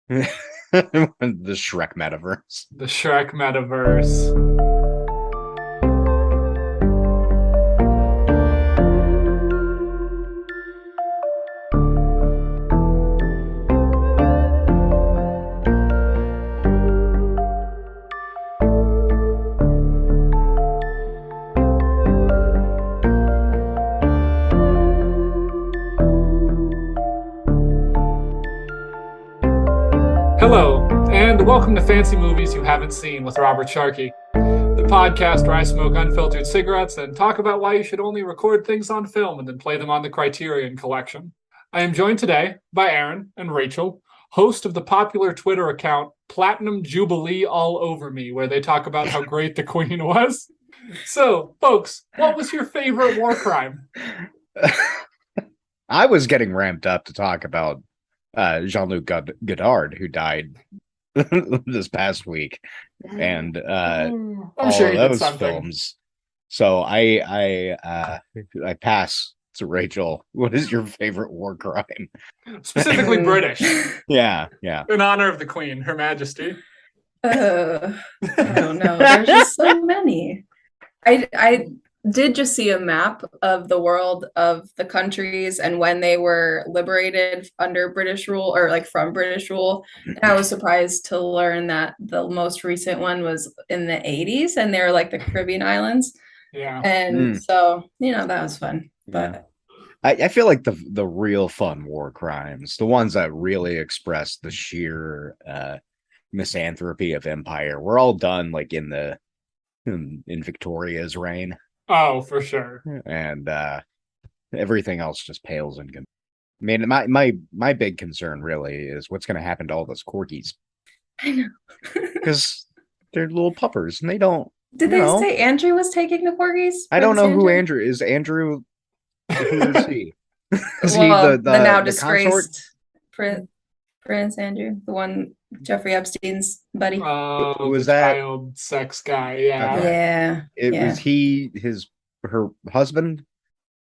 The Shrek metaverse. The Shrek metaverse. Hello, and welcome to Fancy Movies You Haven't Seen with Robert Sharkey, the podcast where I smoke unfiltered cigarettes and talk about why you should only record things on film and then play them on the Criterion Collection. I am joined today by Aaron and Rachel, host of the popular Twitter account Platinum Jubilee All Over Me, where they talk about how great the Queen was. So, folks, what was your favorite war crime? I was getting ramped up to talk about Jean-Luc Godard, who died this past week, and I'm all sure of he did those something. films. So I pass to Rachel. What is your favorite war crime? Specifically British, Yeah. in honor of the Queen, Her Majesty. I don't know. There's just so many. I did just see a map of the world of the countries and when they were liberated under British rule or like from British rule. And I was surprised to learn that the most recent one was in the 80s and they were like the Caribbean islands. Yeah. And so, that was fun. But I feel like the real fun war crimes, the ones that really express the sheer misanthropy of empire, were all done like in Victoria's reign. Oh, for sure. And everything else just pales in comparison. I mean, my big concern really is what's going to happen to all those corgis. I know. Because they're little puppers and they don't. Did they say Andrew was taking the corgis? I don't know who Andrew is. Andrew, who is he? Is well, he the now the disgraced Prince Andrew, the one Jeffrey Epstein's buddy. Oh, Was the that child sex guy? Yeah. Okay. Was he her husband?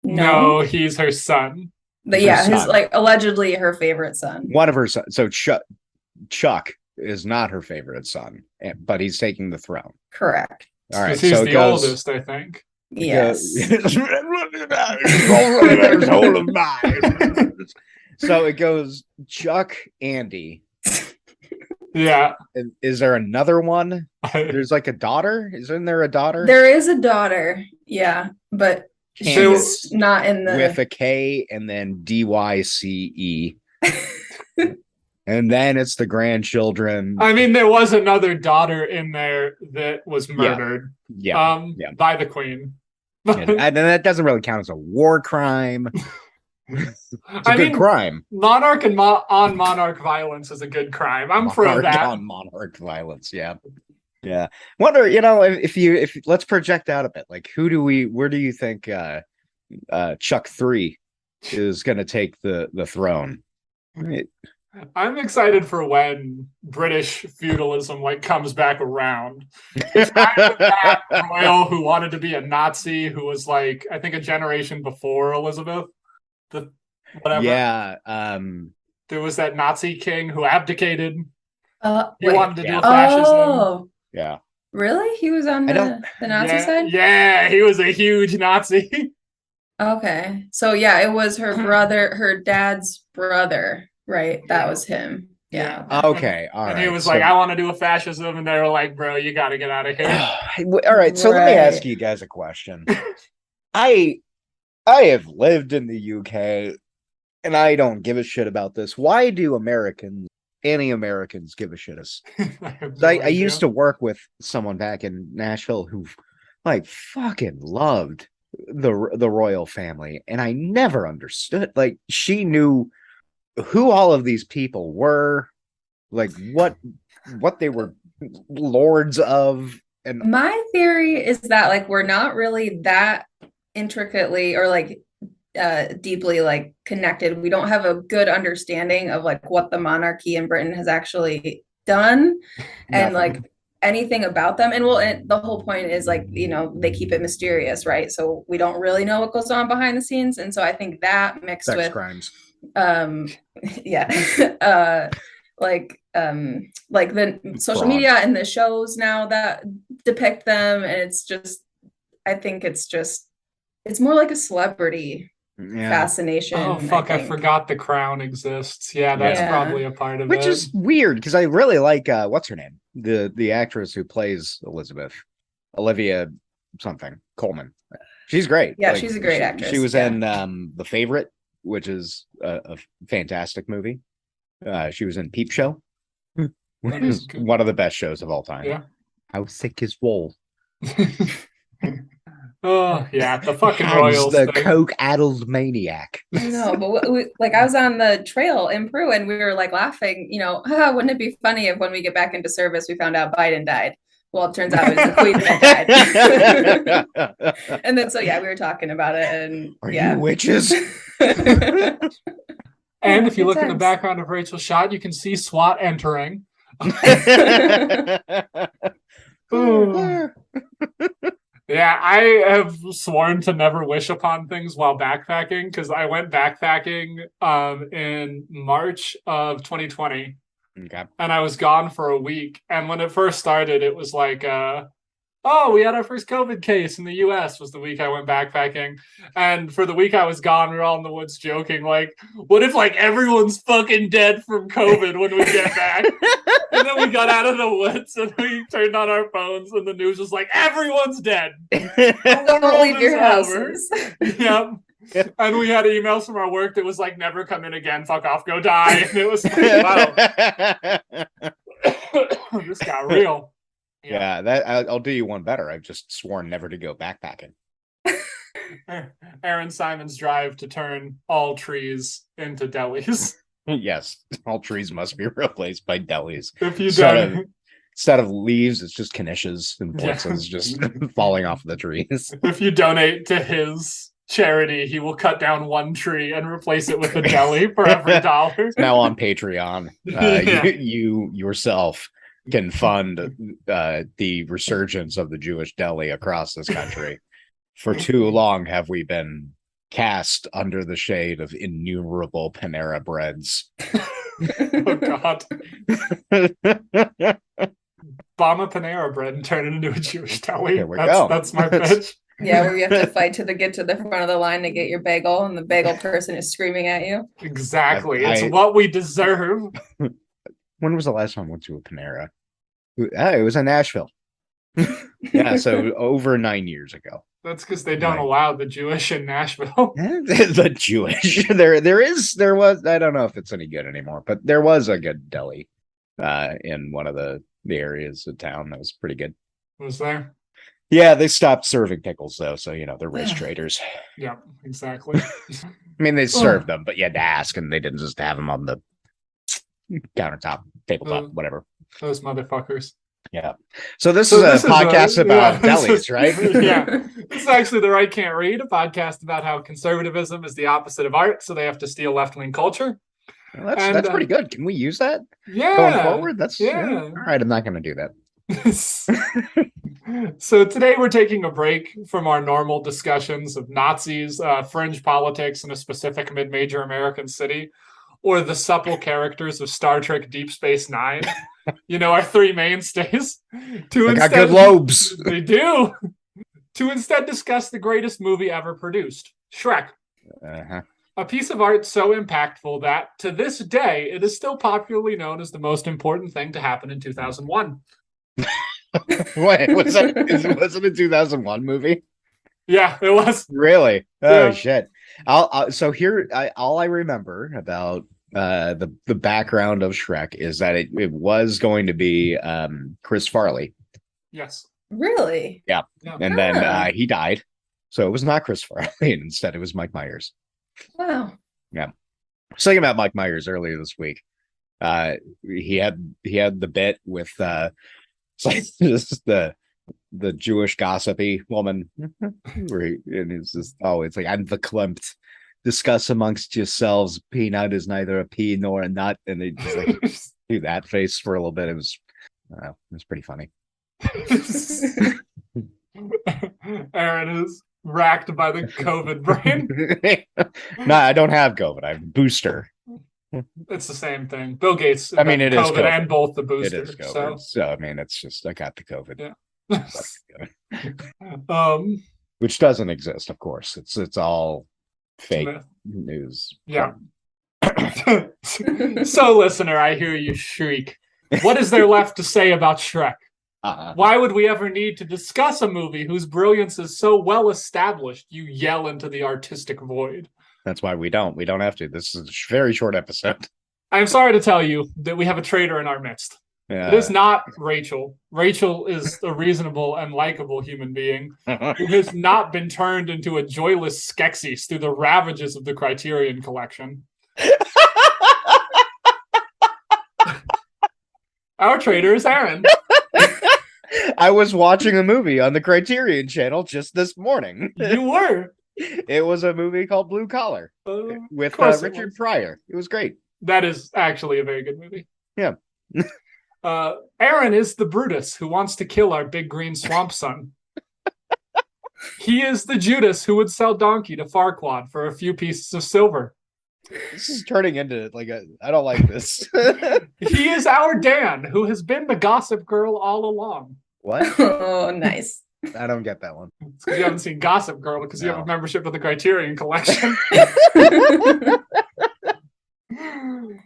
No, he's her son. His like allegedly her favorite son. One of her sons. So Chuck is not her favorite son, but he's taking the throne. Correct. All right. He's the oldest, I think. Yes. So it goes Chuck, Andy. Yeah. And is there another one? There's like a daughter. Isn't there a daughter? There is a daughter. Yeah, but she's not in the with a K and then DYCE. And then it's the grandchildren. I mean, there was another daughter in there that was murdered. Yeah. By the Queen. And that doesn't really count as a war crime. It's a good crime. Monarch and on monarch violence is a good crime. I'm for that. On monarch violence, yeah. Wonder, if let's project out a bit. Like, where do you think Chuck 3 is going to take the throne? I'm excited for when British feudalism comes back around. It's back with that royal who wanted to be a Nazi, who was I think a generation before Elizabeth. Whatever. Yeah. There was that Nazi king who abdicated. He wait, wanted to do a fascism. Oh, yeah. Really? He was on the Nazi side? Yeah, he was a huge Nazi. Okay. So it was her brother, her dad's brother, right? That was him. Yeah. Okay. All right. And he was I want to do a fascism. And they were like, bro, you got to get out of here. All right. So let me ask you guys a question. I have lived in the UK and I don't give a shit about this. Why do any Americans give a shit? I used to work with someone back in Nashville who fucking loved the royal family. And I never understood. She knew who all of these people were, what they were lords of. And my theory is that we're not really that intricately or deeply connected. We don't have a good understanding of what the monarchy in Britain has actually done and anything about them. And the whole point is they keep it mysterious, right? So we don't really know what goes on behind the scenes. And so I think that mixed sex with crimes. the social media and the shows now that depict them, and it's just, I think it's more like a celebrity fascination. Oh fuck, I forgot The Crown exists. Yeah, that's probably a part of Which is weird because I really like what's her name? The actress who plays Elizabeth, Olivia something Colman. She's great. Yeah, she's a great actress. She was in The Favorite, which is a fantastic movie. She was in Peep Show, which is one of the best shows of all time. Yeah. How sick is Wool? Oh yeah, the fucking Royals. The coke-addled maniac. No, but I was on the trail in Peru, and we were like laughing. Wouldn't it be funny if when we get back into service, we found out Biden died? Well, it turns out it was the Queen that died. And then we were talking about it, and are you witches? And if you look in the background of Rachel's shot, you can see SWAT entering. Yeah, I have sworn to never wish upon things while backpacking, because I went backpacking in March of 2020. Okay. And I was gone for a week. And when it first started, it was like, we had our first COVID case in the US was the week I went backpacking. And for the week I was gone, we were all in the woods joking, like, what if everyone's fucking dead from COVID when we get back? And then we got out of the woods and we turned on our phones and the news was like, everyone's dead. Don't leave your houses. Yep. And we had emails from our work that was like, never come in again, fuck off, go die. And it was like, wow. This got real. Yeah, I'll do you one better. I've just sworn never to go backpacking. Aaron Simon's drive to turn all trees into delis. Yes, all trees must be replaced by delis. If you don't, instead of leaves, it's just knishes and blitzes just falling off the trees. If you donate to his charity, he will cut down one tree and replace it with a deli for every $1. It's now on Patreon. You yourself can fund the resurgence of the Jewish deli across this country. For too long have we been cast under the shade of innumerable Panera breads. Oh God. Bomb a Panera bread and turn it into a Jewish deli. That's my pitch. Yeah, where you have to fight to get to the front of the line to get your bagel, and the bagel person is screaming at you. Exactly. It's what we deserve. When was the last time I went to a Panera? It was in Nashville. Yeah, so over 9 years ago. That's because they don't allow the Jewish in Nashville. The Jewish. There was, I don't know if it's any good anymore, but there was a good deli in one of the areas of town that was pretty good. Was there? Yeah, they stopped serving pickles though, so they're rich traders. Yeah, exactly. I mean, they served them, but you had to ask, and they didn't just have them on the countertop, tabletop, whatever. Those motherfuckers. Yeah. So this is a podcast about delis, right? Yeah. This is actually The Right Can't Read, a podcast about how conservatism is the opposite of art, so they have to steal left-wing culture. Well, that's pretty good. Can we use that? Yeah. Going forward? All right, I'm not going to do that. So today we're taking a break from our normal discussions of Nazis, fringe politics in a specific mid-major American city, or the supple characters of Star Trek Deep Space Nine. Our three mainstays. They got good lobes. They do. To instead discuss the greatest movie ever produced, Shrek. Uh-huh. A piece of art so impactful that, to this day, it is still popularly known as the most important thing to happen in 2001. Wait, was it a 2001 movie? Yeah, it was. Really? Oh, shit. All I remember about the background of Shrek is that it was going to be Chris Farley. Yes. Really? Yeah. And then he died. So it was not Chris Farley, and instead it was Mike Myers. Wow. Yeah. I was thinking about Mike Myers earlier this week. He had the bit with just the Jewish gossipy woman where it's just it's like, I'm verklempt. Discuss amongst yourselves. Peanut is neither a pea nor a nut, and they just do that face for a little bit. It was pretty funny. Aaron is racked by the COVID brain. No, I don't have COVID. I have booster. It's the same thing. Bill Gates. I mean, it is COVID COVID. and both the It booster. is COVID. So I mean, it's just I got the COVID. Yeah. Which doesn't exist, of course. It's all fake news. Yeah. So, listener, I hear you shriek. What is there left to say about Shrek? Why would we ever need to discuss a movie whose brilliance is so well established? You yell into the artistic void. That's why we don't. We don't have to. This is a very short episode. I'm sorry to tell you that we have a traitor in our midst. It is not Rachel. Rachel is a reasonable and likable human being who has not been turned into a joyless Skeksis through the ravages of the Criterion Collection. Our traitor is Aaron. I was watching a movie on the Criterion Channel just this morning. You were. It was a movie called Blue Collar with Richard Pryor. It was great. That is actually a very good movie. Yeah. Aaron is the Brutus who wants to kill our big green swamp son. He is the Judas who would sell Donkey to Farquaad for a few pieces of silver. This is turning into I don't like this. He is our Dan who has been the gossip girl all along. What? Oh, nice. I don't get that one. It's because you haven't seen Gossip Girl because you have a membership of the Criterion Collection.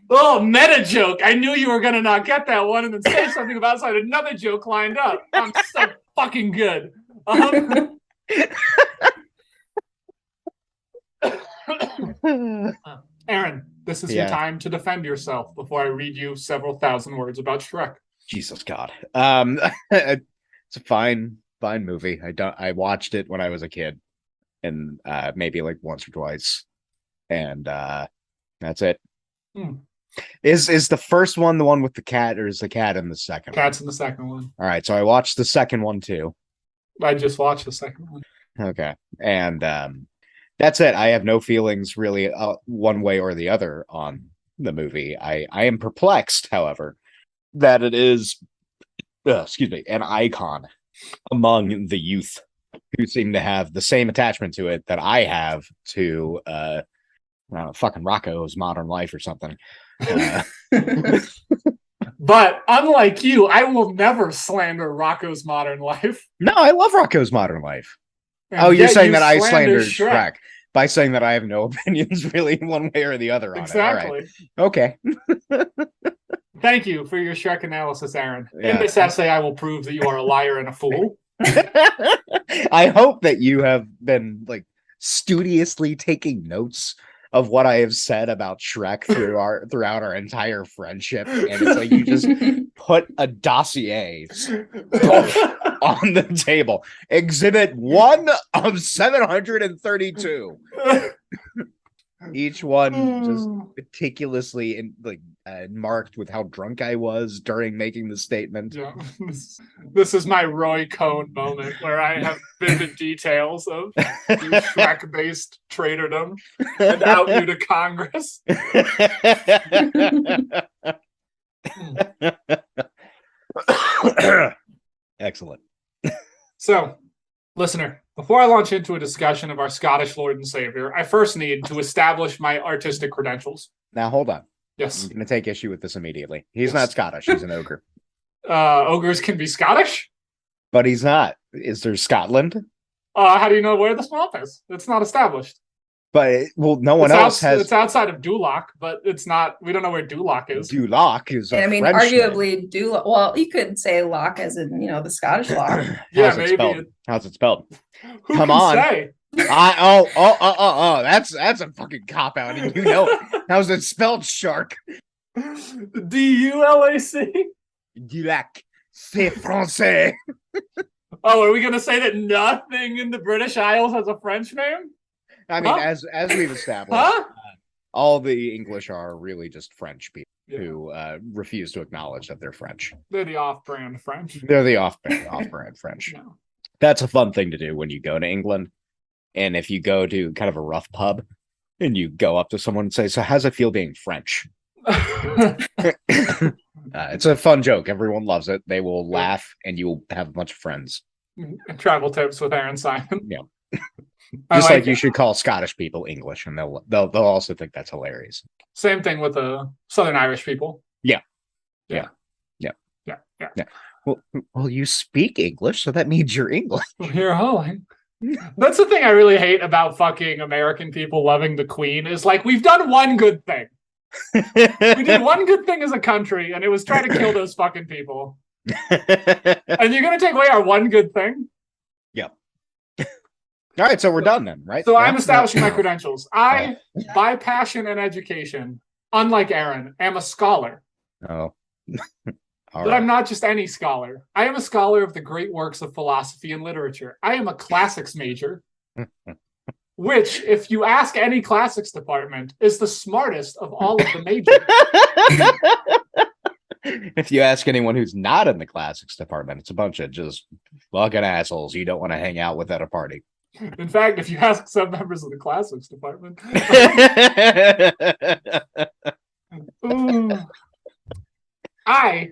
Oh, meta joke. I knew you were going to not get that one and then say something about outside another joke lined up. I'm so fucking good. Aaron, this is your time to defend yourself before I read you several thousand words about Shrek. Jesus God. It's a fine movie. I watched it when I was a kid and maybe like once or twice. And that's it. Is the first one the one with the cat, or is the cat in the second one? Cat's in the second one. All right, so I watched the second one too. I just watched the second one. Okay. And that's it. I have no feelings really one way or the other on the movie. I am perplexed, however, that it is an icon among the youth who seem to have the same attachment to it that I have to fucking Rocco's Modern Life or something. But unlike you, I will never slander Rocco's Modern Life. No, I love Rocco's Modern Life. And you're saying that I slandered Shrek by saying that I have no opinions really one way or the other on it. Exactly. Okay. Thank you for your Shrek analysis, Aaron. Yeah. In this essay, I will prove that you are a liar and a fool. I hope that you have been studiously taking notes of what I have said about Shrek throughout our entire friendship, and it's like you just put a dossier on the table. Exhibit 1 of 732. Each one just meticulously marked with how drunk I was during making the statement. Yeah. This is my Roy Cohn moment where I have vivid details of Shrek-based traitordom and out you to Congress. Excellent. So, listener, before I launch into a discussion of our Scottish Lord and Savior, I first need to establish my artistic credentials. Now, hold on. Yes. I'm going to take issue with this immediately. He's not Scottish. He's an ogre. Ogres can be Scottish? But he's not. Is there Scotland? How do you know where the swamp is? It's not established. But, no one else has... It's outside of Duloc, but it's not... We don't know where Duloc is. Duloc is a French arguably, Duloc... Well, you could say lock as in, the Scottish lock. Yeah, maybe. How's it spelled? Who Come on. Say? That's a fucking cop-out, and you know it. How's it spelled, shark? D-U-L-A-C? Dulac. C'est français. Oh, are we going to say that nothing in the British Isles has a French name? I mean, as we've established, all the English are really just French people who refuse to acknowledge that they're French. They're the off-brand French. They're the off-brand French. No. That's a fun thing to do when you go to England. And if you go to kind of a rough pub and you go up to someone and say, "So how's it feel being French?" It's a fun joke. Everyone loves it. They will laugh and you'll have a bunch of friends. And travel tips with Aaron Simon. Yeah. Just like you should call Scottish people English, and they'll also think that's hilarious. Same thing with the Southern Irish people. Yeah. Well, you speak English, so that means you're English. You're hauling. That's the thing I really hate about fucking American people loving the Queen is like, we've done one good thing. We did one good thing as a country, and it was try to kill those fucking people. And you're going to take away our one good thing? Yep. All right, so we're done then, right? So I'm establishing my credentials. I, by passion and education, unlike Aaron, am a scholar. Oh. But I'm not just any scholar. I am a scholar of the great works of philosophy and literature. I am a classics major, which, if you ask any classics department, is the smartest of all of the majors. If you ask anyone who's not in the classics department, it's a bunch of just fucking assholes you don't want to hang out with at a party. In fact, if you ask some members of the classics department... I,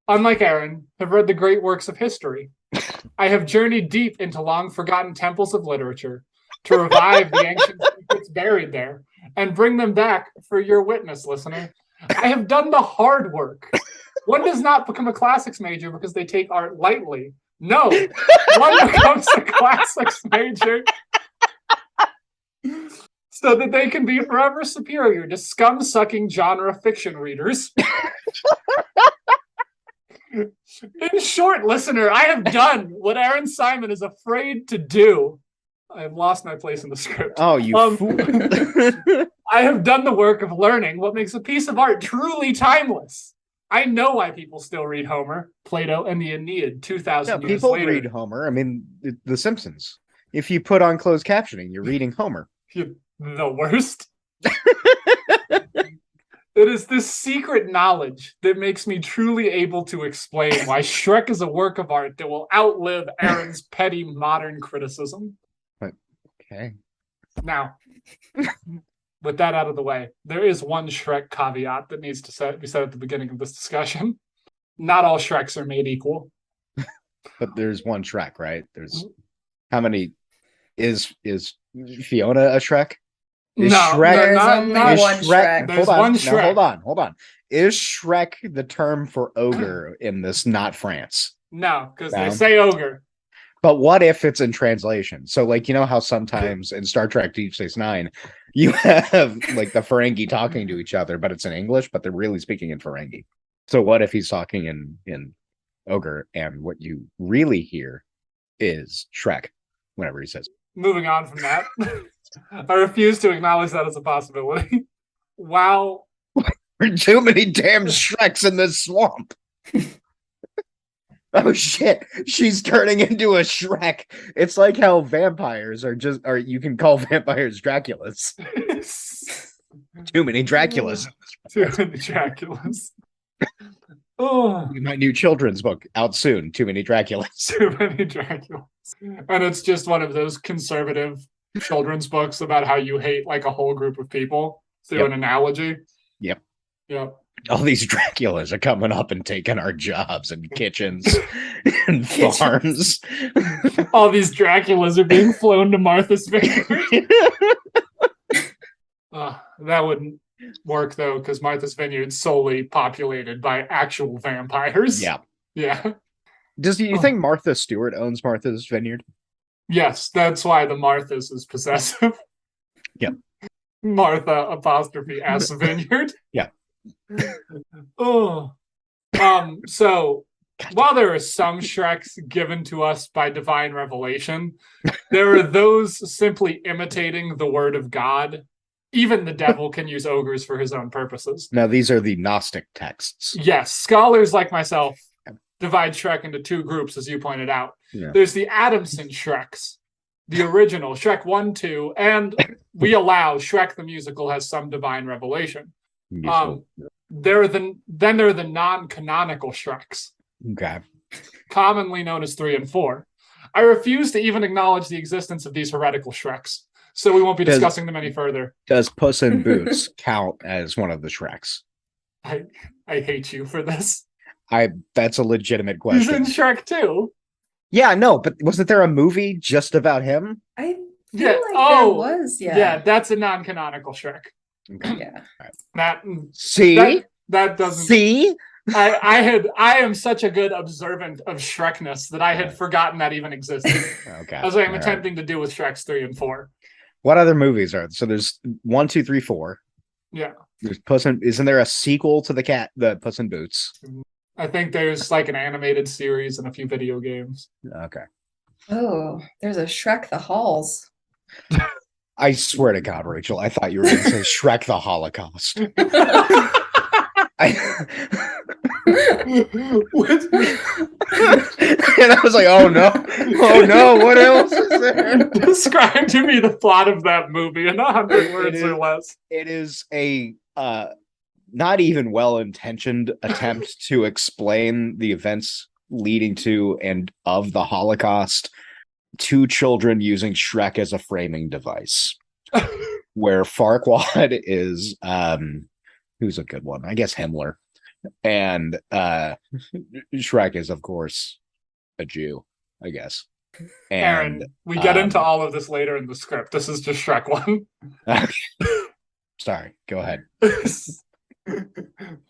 unlike Aaron, have read the great works of history. I have journeyed deep into long-forgotten temples of literature to revive the ancient secrets buried there and bring them back for your witness, listener. I have done the hard work. One does not become a classics major because they take art lightly. No, one becomes a classics major so that they can be forever superior to scum-sucking genre fiction readers. In short, listener, I have done what Aaron Simon is afraid to do. I have lost my place in the script. Oh, you fool. I have done the work of learning what makes a piece of art truly timeless. I know why people still read Homer, Plato, and the Aeneid 2,000 years people later. Read Homer. I mean, The Simpsons. If you put on closed captioning, you're reading Homer. You're the worst. It is this secret knowledge that makes me truly able to explain why Shrek is a work of art that will outlive Aaron's petty modern criticism. Okay. Now, with that out of the way, there is one Shrek caveat that needs to be said at the beginning of this discussion. Not all Shreks are made equal. But there's one Shrek, right? There's how many? Is Fiona a Shrek? Is no, Shrek, there's only one Shrek. There's one Shrek. No, hold on. Is Shrek the term for ogre in this not France? No, because they say ogre. But what if it's in translation? So, like, you know how sometimes in Star Trek Deep Space Nine, you have like the Ferengi talking to each other, but it's in English, but they're really speaking in Ferengi. So what if he's talking in ogre, and what you really hear is Shrek whenever he says? Moving on from that, I refuse to acknowledge that as a possibility. Wow. There are too many damn Shreks in this swamp. Oh shit, she's turning into a Shrek. It's like how vampires are you can call vampires Draculas. Too many Draculas. Too many Draculas. Oh, my new children's book out soon. Too many Draculas. Too many Draculas. And it's just one of those conservative children's books about how you hate like a whole group of people through an analogy. Yep. All these Draculas are coming up and taking our jobs and kitchens and farms. All these Draculas are being flown to Martha's Vineyard. That wouldn't work though, because Martha's Vineyard's solely populated by actual vampires. Yeah. Do you think Martha Stewart owns Martha's Vineyard? Yes, that's why the Marthas is possessive. Yep. Martha apostrophe S Vineyard. Yeah. So while there are some Shreks given to us by divine revelation, there are those simply imitating the word of God. Even the devil can use ogres for his own purposes. Now, these are the Gnostic texts. Yes, scholars like myself divide Shrek into two groups, as you pointed out. Yeah. There's the Adamson Shreks, the original, Shrek 1, 2, and we allow Shrek the musical has some divine revelation. There are the non-canonical Shreks. Okay. Commonly known as 3 and 4. I refuse to even acknowledge the existence of these heretical Shreks, so we won't be discussing them any further. Does Puss in Boots count as one of the Shreks? I hate you for this. That's a legitimate question. He's in Shrek 2. Yeah, no, but wasn't there a movie just about him? I Yeah. Like there was, yeah. That's a non-canonical Shrek. Okay. Yeah. Right. That doesn't. See. I am such a good observant of Shrekness that I had forgotten that even existed. Okay. As I'm attempting to do with Shreks 3 and 4. What other movies are there? So there's 1, 2, 3, 4. Yeah. There's Puss in. Isn't there a sequel to the Puss in Boots? I think there's like an animated series and a few video games. Okay. Oh, there's a Shrek the Halls. I swear to God, Rachel, I thought you were going to say Shrek the Holocaust. And I was like, oh no, what else is there? Describe to me the plot of that movie in 100 words or less. It is a not even well-intentioned attempt to explain the events leading to and of the Holocaust. 2 children using Shrek as a framing device, where Farquaad is who's a good one? I guess Himmler, and Shrek is, of course, a Jew, I guess. And Aaron, we get into all of this later in the script. This is just Shrek 1. Sorry, go ahead.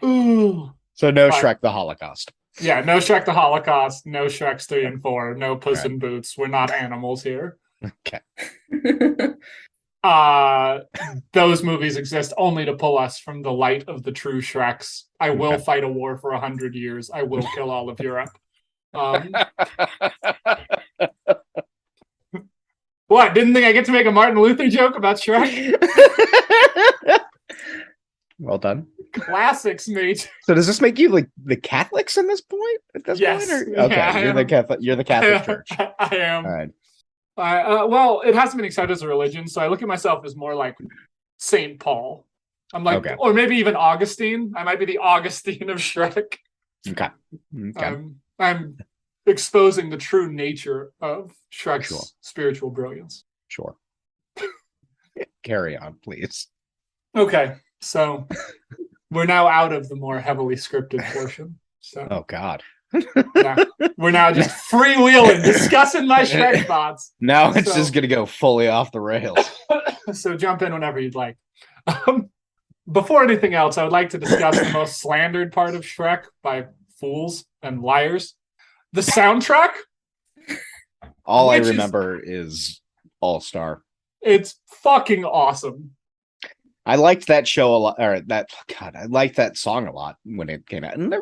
Ooh. So no Shrek the Holocaust. Yeah, no Shrek the Holocaust, no Shreks 3 and 4, no Puss in Boots. We're not animals here. Okay. Those movies exist only to pull us from the light of the true Shreks. I will fight a war for 100 years. I will kill all of Europe. What? Didn't think I get to make a Martin Luther joke about Shrek? Well done. Classics, mate. So does this make you like the Catholics in this point? At this Yes. point? Or? Okay, Yeah, you're the Catholic. You're the Catholic Church. I am. All right. Well, it hasn't been accepted as a religion, so I look at myself as more like Saint Paul. I'm like, or maybe even Augustine. I might be the Augustine of Shrek. Okay. I'm exposing the true nature of Shrek's spiritual brilliance. Sure. Carry on, please. Okay, so we're now out of the more heavily scripted portion. So, oh God. Yeah, we're now just freewheeling, discussing my Shrek thoughts. Now it's just gonna go fully off the rails. So jump in whenever you'd like. Before anything else, I would like to discuss the most slandered part of Shrek by fools and liars. The soundtrack. All I remember is All Star. It's fucking awesome. I liked that show a lot, or that, God, I liked that song a lot when it came out. And I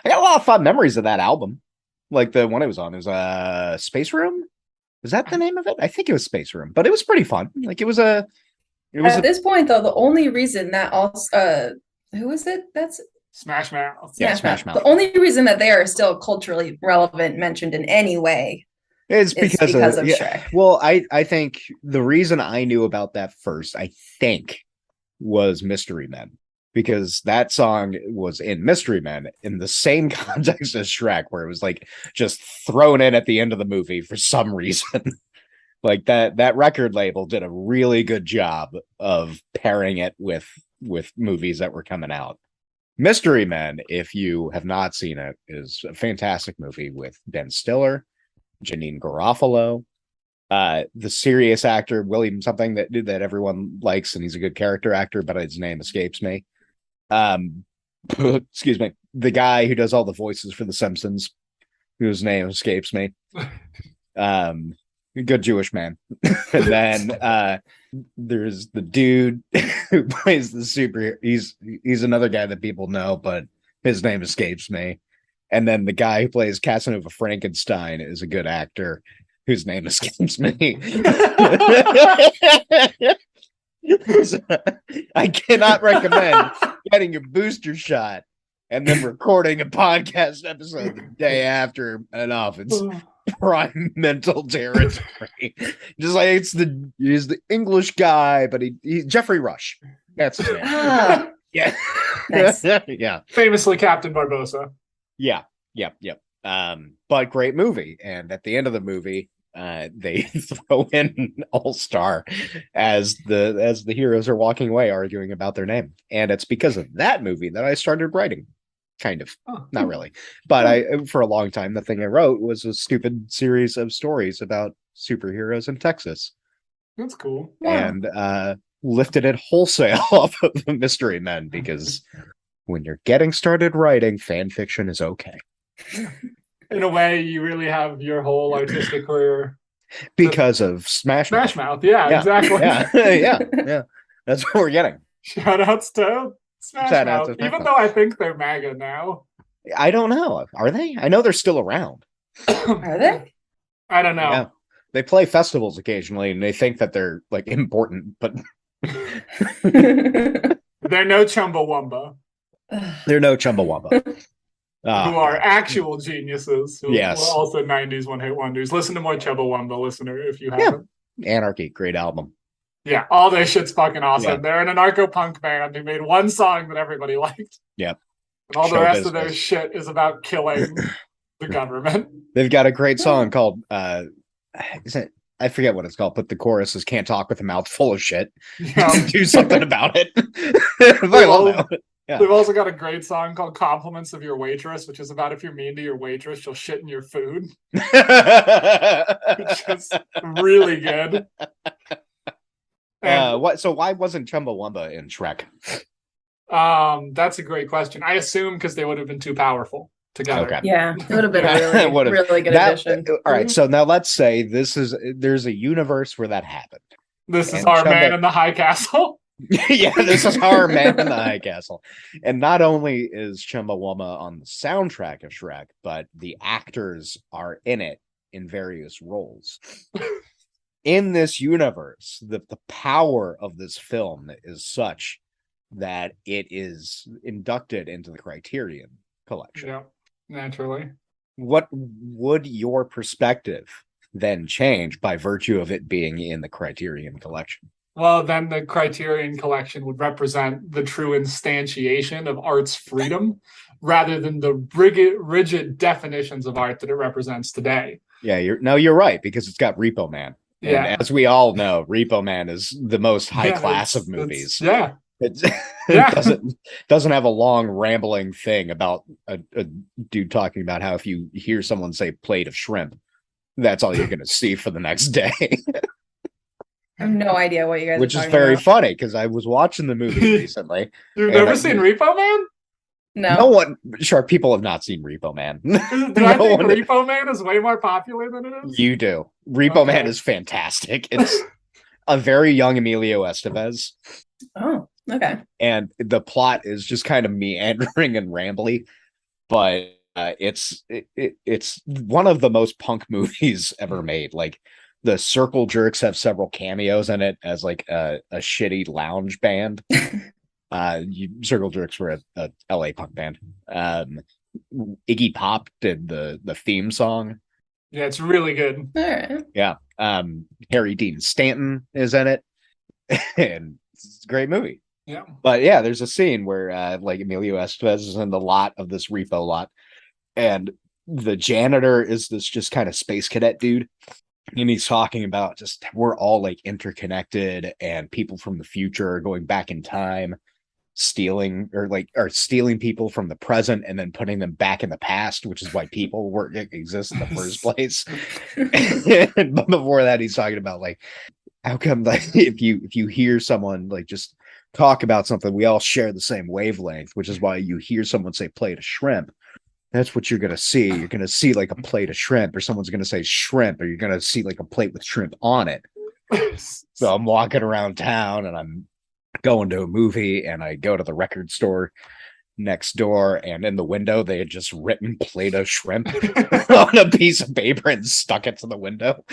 got a lot of fun memories of that album. Like the one it was on, it was Space Room. Was that the name of it? I think it was Space Room, but it was pretty fun. Like it was at this point though, the only reason that who is it? That's Smash Mouth. Yeah, Smash Mouth. The only reason that they are still culturally relevant, mentioned in any way, is because of Shrek. Well, I think the reason I knew about that first, I think, was Mystery Men, because that song was in Mystery Men in the same context as Shrek, where it was like just thrown in at the end of the movie for some reason. Like that record label did a really good job of pairing it with movies that were coming out. Mystery Men, if you have not seen it, is a fantastic movie with Ben Stiller, Janine Garofalo, the serious actor William something that everyone likes, and he's a good character actor, but his name escapes me. Excuse me, the guy who does all the voices for The Simpsons, whose name escapes me. Good Jewish man. And then there's the dude who plays the superhero. He's another guy that people know, but his name escapes me. And then the guy who plays Casanova Frankenstein is a good actor whose name escapes me. I cannot recommend getting your booster shot and then recording a podcast episode the day after enough. It's prime mental territory. Just like he's the English guy, but he Jeffrey Rush. That's his name. Yeah. Nice. Yeah. Famously Captain Barbosa. Yeah. Yep. But great movie. And at the end of the movie, they throw in All Star as the heroes are walking away arguing about their name. And it's because of that movie that I started writing. Kind of. Not really. But I for a long time the thing I wrote was a stupid series of stories about superheroes in Texas. That's cool. And lifted it wholesale off of the Mystery Men, because when you're getting started writing, fan fiction is okay. In a way, you really have your whole artistic career because of Smash Mouth. Yeah, exactly. Yeah. That's what we're getting. Shout outs to Smash Mouth, even though I think they're MAGA now. I don't know. Are they? I know they're still around. Are they? I don't know. Yeah. They play festivals occasionally, and they think that they're like important, but they're no Chumbawamba. They're no Chumbawamba. Who are actual geniuses. Who yes. were also 90s one-hit wonders. Listen to more Chumbawamba, listener, if you haven't. Anarchy, great album. Yeah, all their shit's fucking awesome. Yeah. They're an anarcho-punk band who made one song that everybody liked. Yep. And all the rest of their shit is about killing the government. They've got a great song called I forget what it's called, but the chorus is "Can't talk with a mouth full of shit." Yeah. Do something about it. They've also got a great song called "Compliments of Your Waitress," which is about if you're mean to your waitress, she'll shit in your food. Which is really good. So why wasn't Chumbawamba in Shrek? That's a great question. I assume because they would have been too powerful together. Okay. Yeah, it would have been a really good addition. All right, so now let's say there's a universe where that happened. This is our man in the high castle. Yeah, this is our man in the high castle. And not only is Chumbawamba on the soundtrack of Shrek, but the actors are in it in various roles. In this universe, the power of this film is such that it is inducted into the Criterion Collection. Yeah, naturally. What would your perspective then change by virtue of it being in the Criterion Collection? Well, then the Criterion Collection would represent the true instantiation of art's freedom rather than the rigid definitions of art that it represents today. Yeah, you're right, because it's got Repo Man. Yeah. And as we all know, Repo Man is the most high class of movies. It doesn't have a long rambling thing about a dude talking about how if you hear someone say plate of shrimp, that's all you're going to see for the next day. I have no idea what you guys Which are is talking very about. funny because I was watching the movie recently. You've never seen Repo Man? No one. Sure, people have not seen Repo Man. I think Repo Man is way more popular than it is? You do. Repo Man is fantastic. It's a very young Emilio Estevez. Oh, okay. And the plot is just kind of meandering and rambly, but it's one of the most punk movies ever made. Like, the Circle Jerks have several cameos in it as like a shitty lounge band. Circle Jerks were a LA punk band. Iggy Pop did the theme song. Yeah, it's really good. All right. Yeah. Harry Dean Stanton is in it. And it's a great movie. Yeah. But yeah, there's a scene where like Emilio Estevez is in the lot of this repo lot, and the janitor is this just kind of space cadet dude. And he's talking about just we're all like interconnected, and people from the future are going back in time, stealing people from the present and then putting them back in the past, which is why people exist in the first place. But before that, he's talking about like how come like if you hear someone like just talk about something, we all share the same wavelength, which is why you hear someone say plate of shrimp. That's what you're going to see. You're going to see like a plate of shrimp, or someone's going to say shrimp, or you're going to see like a plate with shrimp on it. So I'm walking around town and I'm going to a movie, and I go to the record store next door, and in the window they had just written plate of shrimp on a piece of paper and stuck it to the window.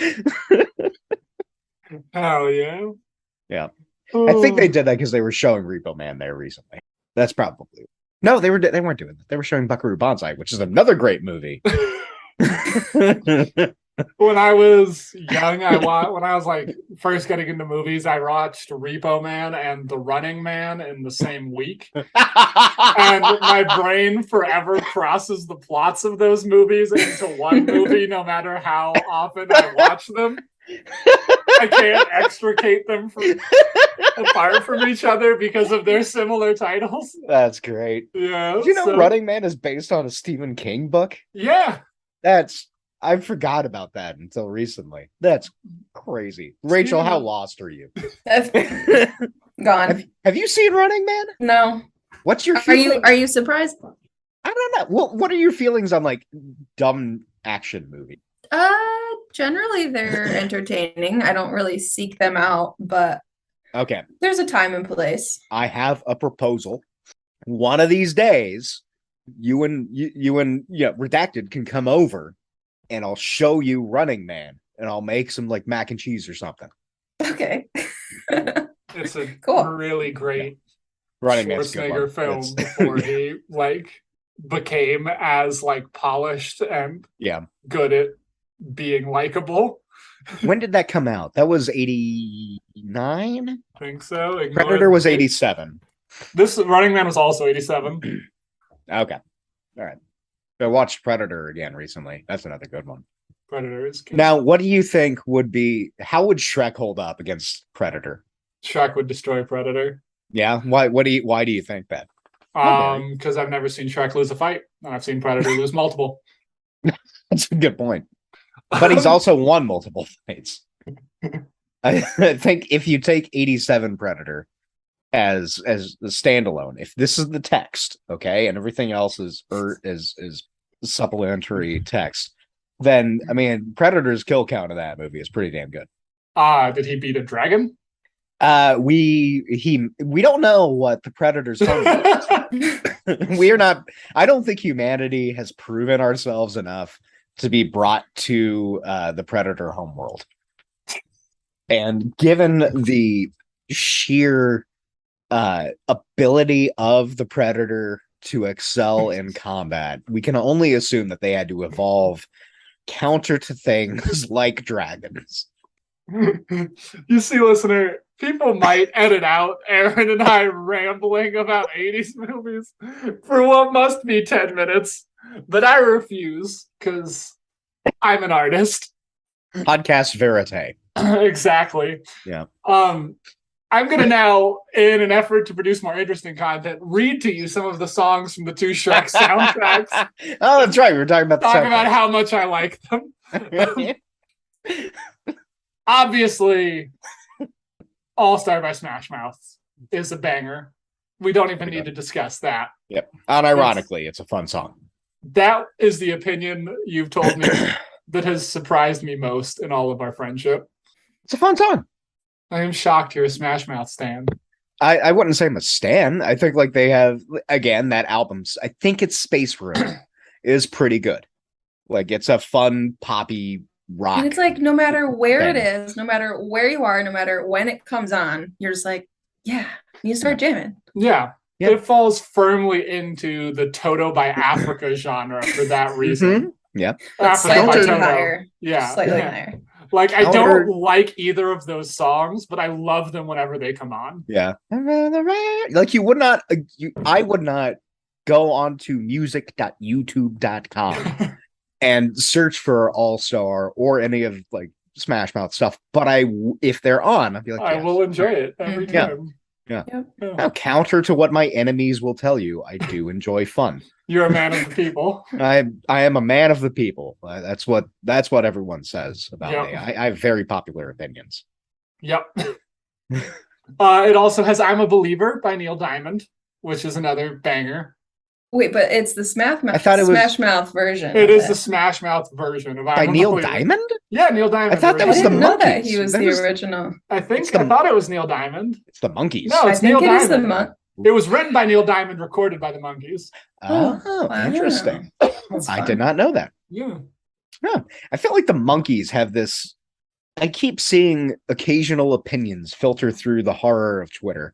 Oh, yeah. Yeah. I think they did that because they were showing Repo Man there recently. That's probably. No, they weren't doing that. They were showing Buckaroo Banzai, which is another great movie. When I was young, when I was like first getting into movies, I watched Repo Man and The Running Man in the same week. And my brain forever crosses the plots of those movies into one movie, no matter how often I watch them. I can't extricate them apart from each other because of their similar titles. That's great. Yeah. Did you know Running Man is based on a Stephen King book? Yeah. That's I forgot about that until recently. That's crazy. Rachel, how lost are you? Gone. Have you seen Running Man? No. What's your feeling? Are you surprised? I don't know. What are your feelings on like dumb action movies? Generally they're entertaining. I don't really seek them out, but okay. There's a time and place. I have a proposal. One of these days, you and Redacted can come over and I'll show you Running Man and I'll make some like mac and cheese or something. Okay. It's a really great Running Schwarzenegger film before he like became as like polished and good at being likable. When did that come out? That was 89? I think so. Predator was 87. This Running Man was also 87. Okay. All right. I watched Predator again recently. That's another good one. Predator is good. Now, what do you think how would Shrek hold up against Predator? Shrek would destroy Predator. Yeah? Why do you think that? Because I've never seen Shrek lose a fight, and I've seen Predator lose multiple. That's a good point. But he's also won multiple fights. I think if you take 87 Predator as the standalone, if this is the text, okay, and everything else is supplementary text, then I mean Predator's kill count of that movie is pretty damn good. Did he beat a dragon? We don't know what the Predator's we are not. I don't think humanity has proven ourselves enough to be brought to the Predator homeworld. And given the sheer ability of the Predator to excel in combat, we can only assume that they had to evolve counter to things like dragons. You see, listener, people might edit out Aaron and I rambling about 80s movies for what must be 10 minutes, but I refuse because I'm an artist. Podcast verite. Exactly. Yeah. I'm going to now, in an effort to produce more interesting content, read to you some of the songs from the two Shrek soundtracks. Oh, that's right. We were talking about how much I like them. Obviously, All Star by Smash Mouth is a banger. We don't even need to discuss that. Yep. Unironically, it's a fun song. That is the opinion you've told me that has surprised me most in all of our friendship. It's a fun song. I am shocked you're a Smash Mouth stan. I wouldn't say I'm a stan. I think like they have, again, that album, I think it's Space Room, is pretty good. Like it's a fun poppy rock. And it's like no matter where it is, no matter where you are, no matter when it comes on, you're just like, yeah, you start jamming. Yeah. It falls firmly into the Toto by Africa genre for that reason. Mm-hmm. Yeah. Slightly higher. Yeah. Slightly higher. Like I don't like either of those songs, but I love them whenever they come on. Yeah. Like you would not I would not go onto music.youtube.com and search for All Star or any of like Smash Mouth stuff, but if they're on, I'd be like, I will enjoy it every time. Yeah. Now, counter to what my enemies will tell you, I do enjoy fun. You're a man of the people. I am a man of the people. That's what everyone says about me. I have very popular opinions. Yep. It also has "I'm a Believer" by Neil Diamond, which is another banger. Wait, but it's the Smash Mouth. I thought it was Smash Mouth version. It is the Smash Mouth version of by Neil Diamond. Yeah, Neil Diamond. I thought that was the Monkees. That he was the original. I thought it was Neil Diamond. It's the Monkees. No, it's Neil Diamond. It was written by Neil Diamond, recorded by the Monkees. Oh, wow. Interesting. I did not know that. Yeah. No, I feel like the Monkees have this. I keep seeing occasional opinions filter through the horror of Twitter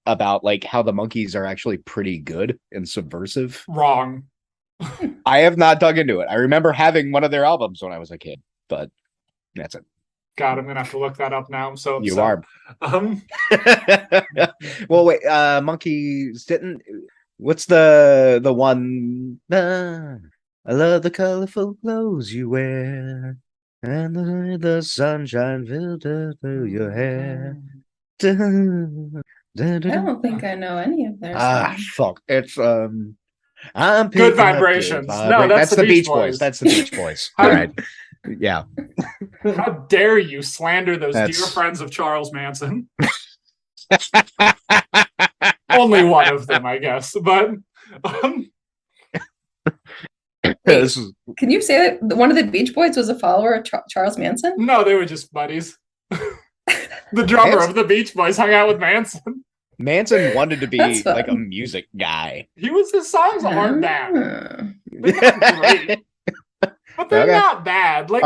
about like how the Monkees are actually pretty good and subversive. Wrong. I have not dug into it. I remember having one of their albums when I was a kid, but that's it. God, I'm gonna have to look that up now. So you are. Well, wait. Monkees didn't. What's the one? I love the colorful clothes you wear, and the sunshine filtered through your hair. I don't think I know any of their songs. Fuck. It's I'm Good picking up vibrations. good No, that's the the Beach Beach Boys. Boys. That's the Beach Boys. All right. Yeah. How dare you slander those dear That's- friends of Charles Manson? Only one of them, I guess. But Wait, can you say that one of the Beach Boys was a follower of Charles Manson? no, they were just buddies. The drummer of the Beach Boys hung out with Manson. Manson wanted to be like a music guy. His songs aren't bad. They're not great, but they're not bad. Like,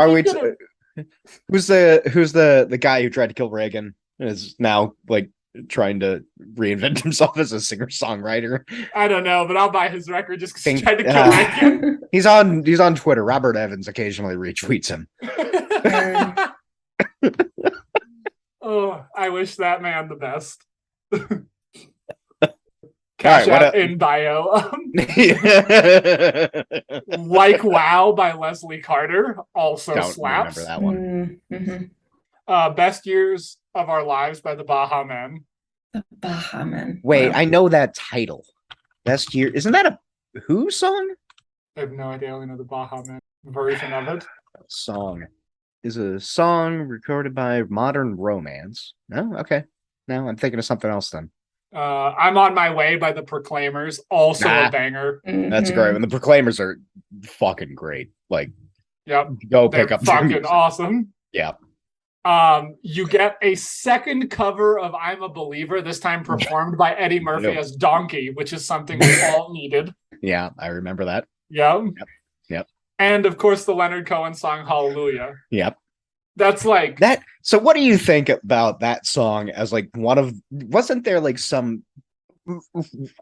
who's the guy who tried to kill Reagan is now like trying to reinvent himself as a singer-songwriter? I don't know, but I'll buy his record just because he tried to kill Reagan. He's on Twitter. Robert Evans occasionally retweets him. Oh, I wish that man the best. Cash out in bio. Like Wow by Leslie Carter also Don't slaps. Remember that one. Mm-hmm. Best Years of Our Lives by the Baha Men. The Baha Men. Wait, wow. I know that title. Best Year. Isn't that a Who song? I have no idea. I only know the Baha Men version of it. Song is a song recorded by Modern Romance. Oh, okay. No, I'm thinking of something else then. I'm on My Way by the Proclaimers, also a banger. That's great. And the Proclaimers are fucking great. Like, yep, go pick up fucking awesome. Yeah. You get a second cover of I'm a Believer, this time performed by Eddie Murphy as Donkey, which is something we all needed. Yeah, I remember that. Yeah. Yep. And of course, the Leonard Cohen song Hallelujah. Yep. That's like that. So what do you think about that song as like wasn't there like some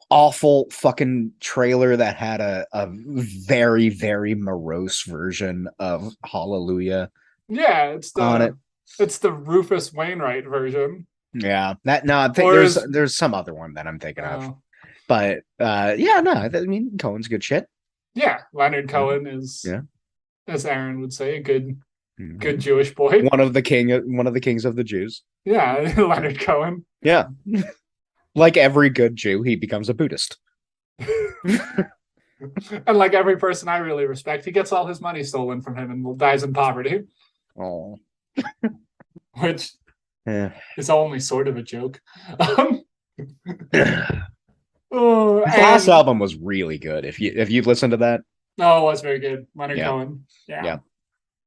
awful fucking trailer that had a very, very morose version of Hallelujah? Yeah, it's the Rufus Wainwright version. Yeah. I think there's some other one that I'm thinking of. But yeah, no, I mean Cohen's good shit. Yeah, Leonard Cohen is, as Aaron would say, a good Jewish boy. One of the kings of the Jews. Yeah, Leonard Cohen. Yeah. Like every good Jew, he becomes a Buddhist. And like every person I really respect, he gets all his money stolen from him and dies in poverty. Oh. Which is only sort of a joke. Last album was really good. If you've listened to that. No, it was very good. Leonard Cohen. Yeah.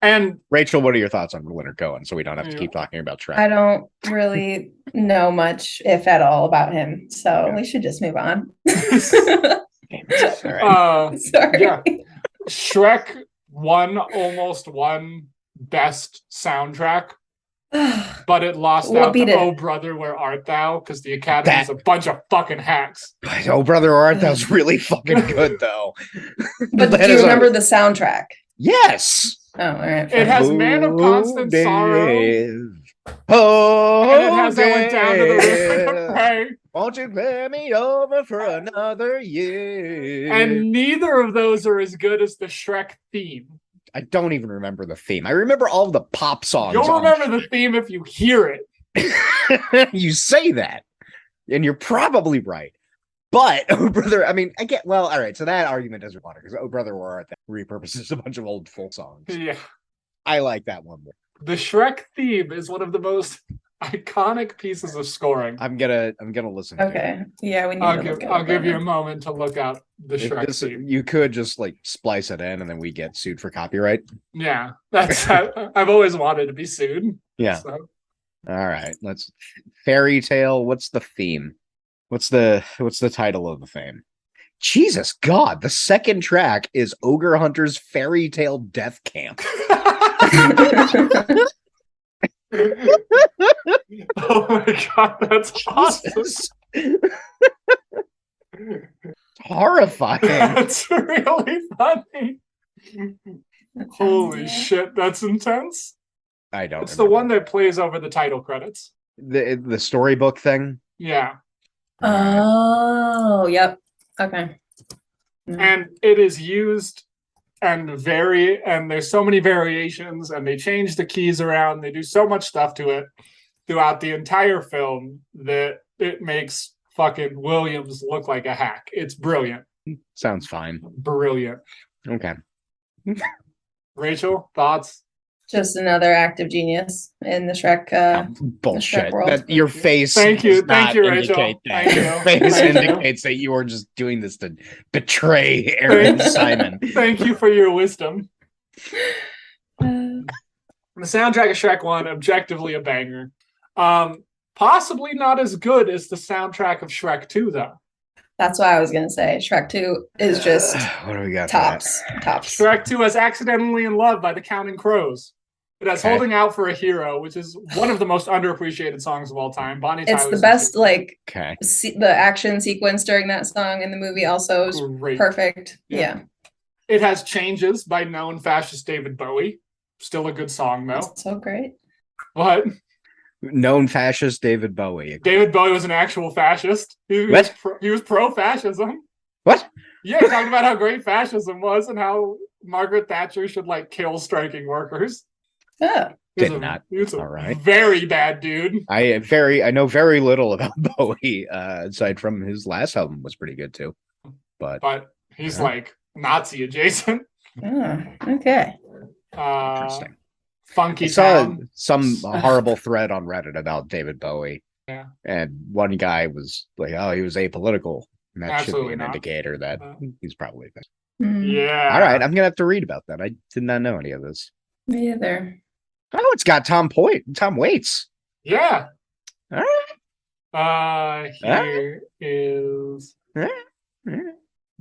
And Rachel, what are your thoughts on Leonard Cohen? So we don't have to keep talking about Shrek. I don't really know much, if at all, about him. So we should just move on. Sorry. Yeah. Shrek almost won best soundtrack. But it lost out to Oh Brother, Where Art Thou? Because the Academy is a bunch of fucking hacks. Oh Brother, Where Art Thou's really fucking good, though. But do you remember the soundtrack? Yes. Oh, all right. It has Man of Constant Sorrow. And it has I Went Down to the River to Pray. Won't you play me over for another year? And neither of those are as good as the Shrek theme. I don't even remember the theme. I remember all the pop songs. You'll remember the theme if you hear it. You say that, and you're probably right. But Oh Brother, I mean, all right. So that argument doesn't matter because Oh Brother, Where Art Thou repurposes a bunch of old folk songs. Yeah, I like that one more. The Shrek theme is one of the most iconic pieces of scoring. I'm gonna listen. Okay. To it. Yeah, I'll give you a moment to look out the Shrek theme. You could just like splice it in, and then we get sued for copyright. Yeah, that's I've always wanted to be sued. Yeah. So. All right. Let's fairy tale. What's the theme? What's the title of the theme? Jesus God! The second track is Ogre Hunter's Fairy Tale Death Camp. Oh my God, that's awesome. Horrifying. That's really funny. Holy shit, that's intense. I don't. It's the one that plays over the title credits. The storybook thing. Yeah. Oh, yep. Okay. And it is used and there's so many variations, and they change the keys around. They do so much stuff to it throughout the entire film that it makes fucking Williams look like a hack. It's brilliant. Sounds fine. Brilliant. Okay. Rachel, thoughts? Just another act of genius in the Shrek Bullshit. world. That your face Thank you, Rachel. Rachel. That. Your face indicates that you are just doing this to betray Aaron Simon. Thank you for your wisdom. The soundtrack of Shrek 1, objectively a banger. Possibly not as good as the soundtrack of Shrek 2, though. That's what I was going to say. Shrek 2 is just what do we got? Tops. Shrek 2 has Accidentally in Love by the Counting Crows. It has Holding Out for a Hero, which is one of the most underappreciated songs of all time. Bonnie Tyler's the best, the action sequence during that song in the movie also is perfect. Yeah. It has Changes by known fascist David Bowie. Still a good song, though. That's so great. What? Known fascist David Bowie. David Bowie was an actual fascist. He was pro-fascism. What? Yeah, he talked about how great fascism was and how Margaret Thatcher should kill striking workers. Yeah. He was a All right. very bad dude. I know very little about Bowie, aside from his last album was pretty good too. But he's Nazi adjacent. Okay. Interesting. Funky. I saw some horrible thread on Reddit about David Bowie. Yeah. And one guy was like, "Oh, he was apolitical." And that Absolutely should be an indicator that he's probably bad. Yeah. All right, I'm gonna have to read about that. I did not know any of this. Me either. Oh, it's got Tom Waits. Yeah. All right. Here is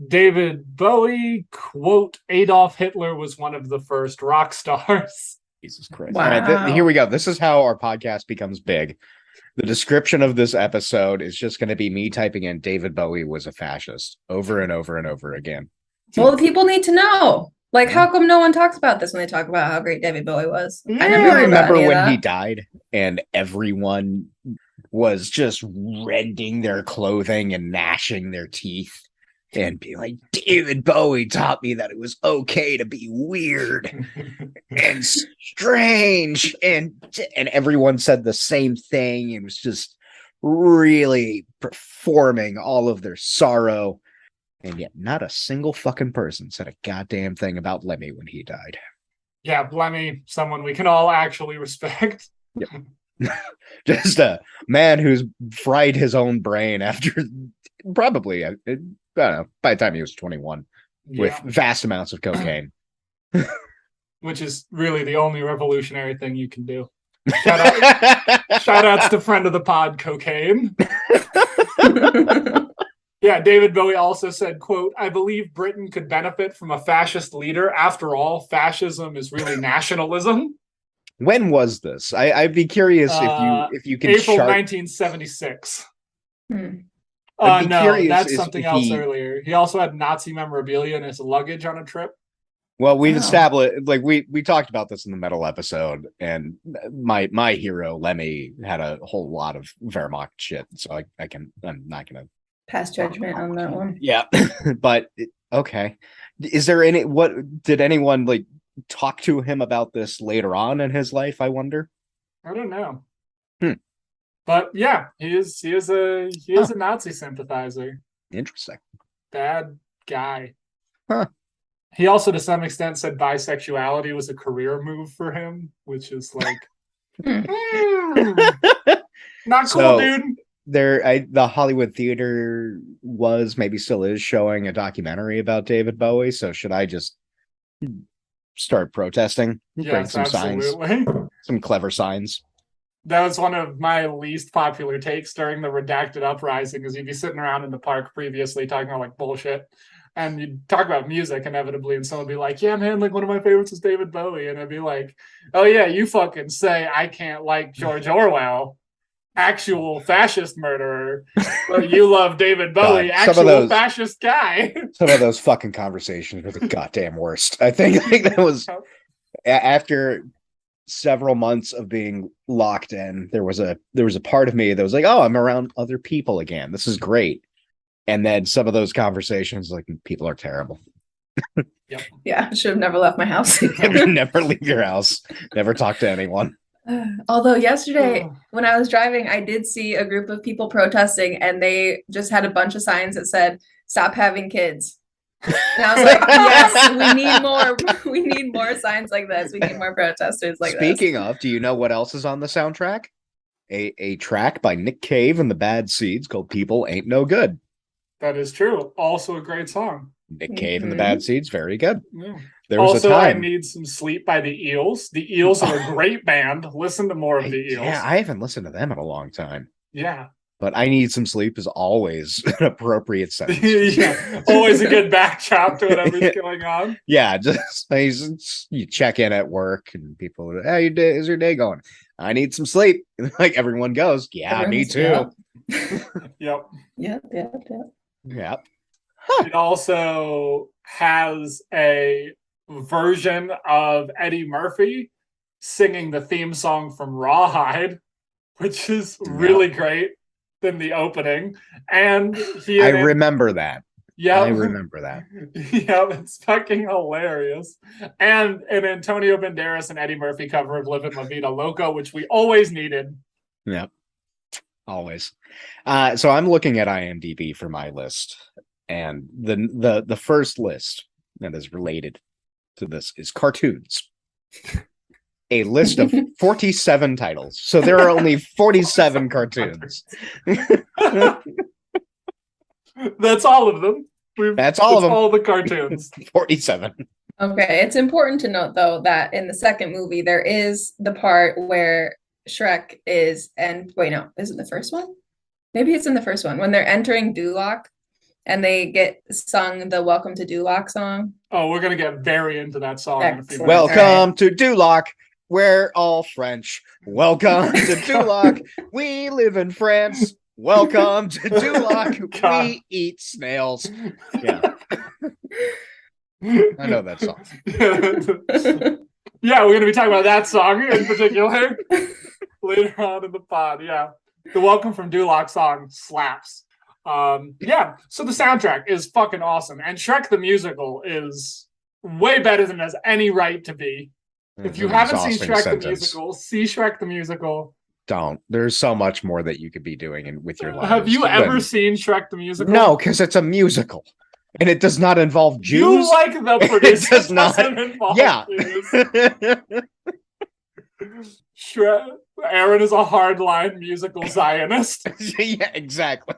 David Bowie, quote, Adolf Hitler was one of the first rock stars. Jesus Christ. Wow. All right, here we go. This is how our podcast becomes big. The description of this episode is just going to be me typing in David Bowie was a fascist over and over and over again. Well, the people need to know. How come no one talks about this when they talk about how great David Bowie was? I never remember when he died and everyone was just rending their clothing and gnashing their teeth and being like, David Bowie taught me that it was okay to be weird and strange. And everyone said the same thing and was just really performing all of their sorrow. And yet not a single fucking person said a goddamn thing about Lemmy when he died. Yeah, Lemmy, someone we can all actually respect. Yep. Just a man who's fried his own brain after probably, I don't know, by the time he was 21 with vast amounts of cocaine. Which is really the only revolutionary thing you can do. Shout outs to friend of the pod, cocaine. Yeah, David Bowie also said, quote, I believe Britain could benefit from a fascist leader. After all, fascism is really nationalism. When was this? I'd be curious if you can April 1976. No, that's something else earlier. He also had Nazi memorabilia in his luggage on a trip. Well, we've established, we talked about this in the metal episode, and my hero Lemmy had a whole lot of Wehrmacht shit, so I'm not gonna pass judgment on that one. Yeah, but okay. Is there did anyone talk to him about this later on in his life? I wonder. I don't know. But yeah, he is a Nazi sympathizer. Interesting. Bad guy. Huh. He also, to some extent, said bisexuality was a career move for him, which is not cool, dude. The Hollywood Theater maybe still is showing a documentary about David Bowie. So should I just start protesting? Bring some signs, some clever signs. That was one of my least popular takes during the redacted uprising, is you'd be sitting around in the park previously talking about bullshit, and you'd talk about music inevitably, and someone would be like, yeah, man, one of my favorites is David Bowie. And I'd be like, oh yeah, you fucking say I can't like George Orwell, actual fascist murderer, but you love David Bowie, actual fascist guy. Some of those fucking conversations were the goddamn worst. I think that was after several months of being locked in. There was a part of me that was like, oh, I'm around other people again. This is great. And then some of those conversations, people are terrible. Yep. Yeah, I should have never left my house. Never leave your house. Never talk to anyone. Although yesterday when I was driving, I did see a group of people protesting, and they just had a bunch of signs that said, stop having kids. And I was like, yes, we need more signs like this. We need more protesters like this. Speaking of, do you know what else is on the soundtrack? A track by Nick Cave and the Bad Seeds called People Ain't No Good. That is true. Also a great song. Nick Cave and the Bad Seeds, very good. Yeah. There was also, a time. I Need Some Sleep by the Eels. The Eels are a great band. Listen to more of the Eels. Yeah, I haven't listened to them in a long time. Yeah. But I Need Some Sleep is always an appropriate sentence. Yeah, always a good backdrop to whatever's going on. Yeah, just you check in at work and people are, how is your day going? I need some sleep. Like everyone goes, yeah, me too. Yep. Yep. It also has a version of Eddie Murphy singing the theme song from Rawhide, which is really great in the opening. And I remember that. Yeah, I remember that. Yeah, it's fucking hilarious. And an Antonio Banderas and Eddie Murphy cover of Livin' La Vida Loca, which we always needed. Yep. Always. So I'm looking at IMDb for my list. And the first list that is related to this is cartoons. A list of 47 titles. So there are only 47 cartoons. That's all of them. That's all of them. All the cartoons. 47. Okay, it's important to note though that in the second movie there is the part where Shrek is, and wait, no, is it the first one? Maybe it's in the first one when they're entering Duloc and they get sung the Welcome to Duloc song. Oh, we're gonna get very into that song in a few minutes. Welcome to Duloc. We're all French. Welcome to Duloc. We live in France. Welcome to Duloc. We eat snails. Yeah. I know that song. Yeah, we're going to be talking about that song in particular later on in the pod. Yeah. The Welcome from Duloc song slaps. Yeah. So the soundtrack is fucking awesome. And Shrek the Musical is way better than it has any right to be. If you haven't seen Shrek the Musical, see Shrek the Musical. Don't. There's so much more that you could be doing with your life. Have you ever seen Shrek the Musical? No, because it's a musical. And it does not involve Jews. You like the producer. It does not. Involve yeah. Shrek. Aaron is a hardline musical Zionist. Yeah, exactly.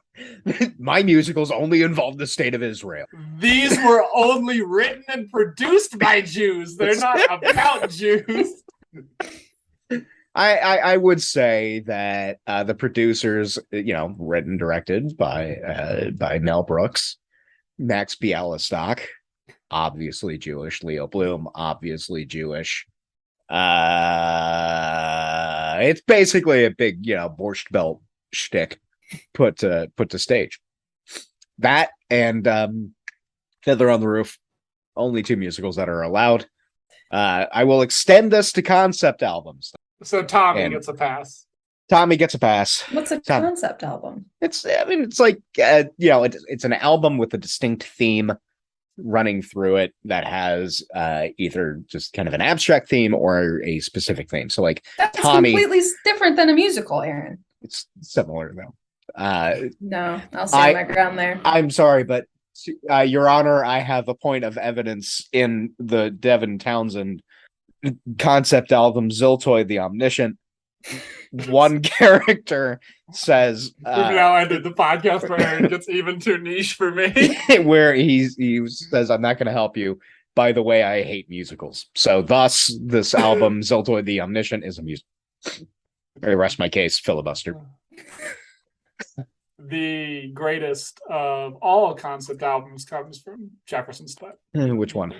My musicals only involve the state of Israel. These were only written and produced by Jews. They're not about Jews. I would say that the producers, written, directed by Mel Brooks, Max Bialystock, obviously Jewish, Leo Bloom, obviously Jewish. It's basically a big, Borscht Belt shtick put to stage. That and Fiddler on the Roof, only two musicals that are allowed. I will extend this to concept albums. So Tommy gets a pass. Tommy gets a pass. What's a concept album? It's like it's an album with a distinct theme running through it that has either just kind of an abstract theme or a specific theme. So like that's Tommy, completely different than a musical, Aaron. It's similar though. No, I'll stand my ground there. I'm sorry, but Your Honor, I have a point of evidence in the Devin Townsend concept album Ziltoid the Omniscient. One character says We've now ended the podcast where Aaron gets even too niche for me. Where he says, I'm not going to help you. By the way, I hate musicals. So thus, this album, Ziltoid the Omniscient, is a musical. I rest my case, filibuster. The greatest of all concept albums comes from Jefferson Starship. Which one?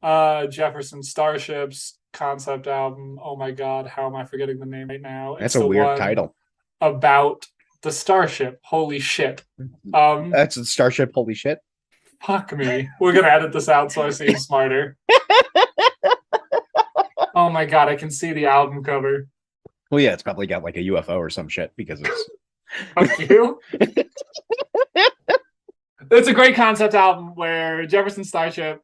Jefferson Starship's concept album. Oh my god, how am I forgetting the name right now? That's a weird title. About the starship. Holy shit. That's the Starship. Holy shit. Fuck me. We're gonna edit this out so I seem smarter. Oh my god, I can see the album cover. Well, yeah, it's probably got like a UFO or some shit because it's. Fuck you. It's a great concept album where Jefferson Starship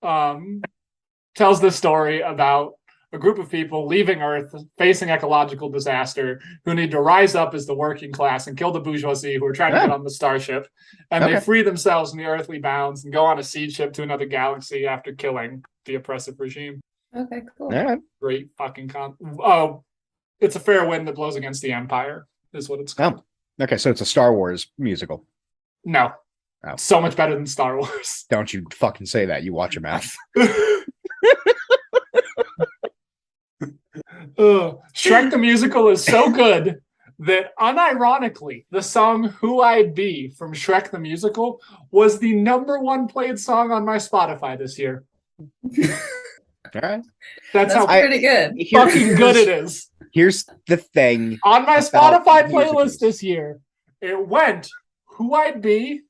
tells the story about a group of people leaving Earth, facing ecological disaster, who need to rise up as the working class and kill the bourgeoisie who are trying to get on the starship. And they free themselves from the earthly bounds and go on a seed ship to another galaxy after killing the oppressive regime. Okay, cool. Great fucking it's a fair wind that blows against the Empire, is what it's called. Okay, so it's a Star Wars musical. No. So much better than Star Wars. Don't you fucking say that. You watch your mouth. Shrek the Musical is so good that unironically, the song Who I'd Be from Shrek the Musical was the #1 played song on my Spotify this year. All right. That's how pretty good. Fucking good it is. Here's the thing. On my Spotify playlist this year, it went Who I'd Be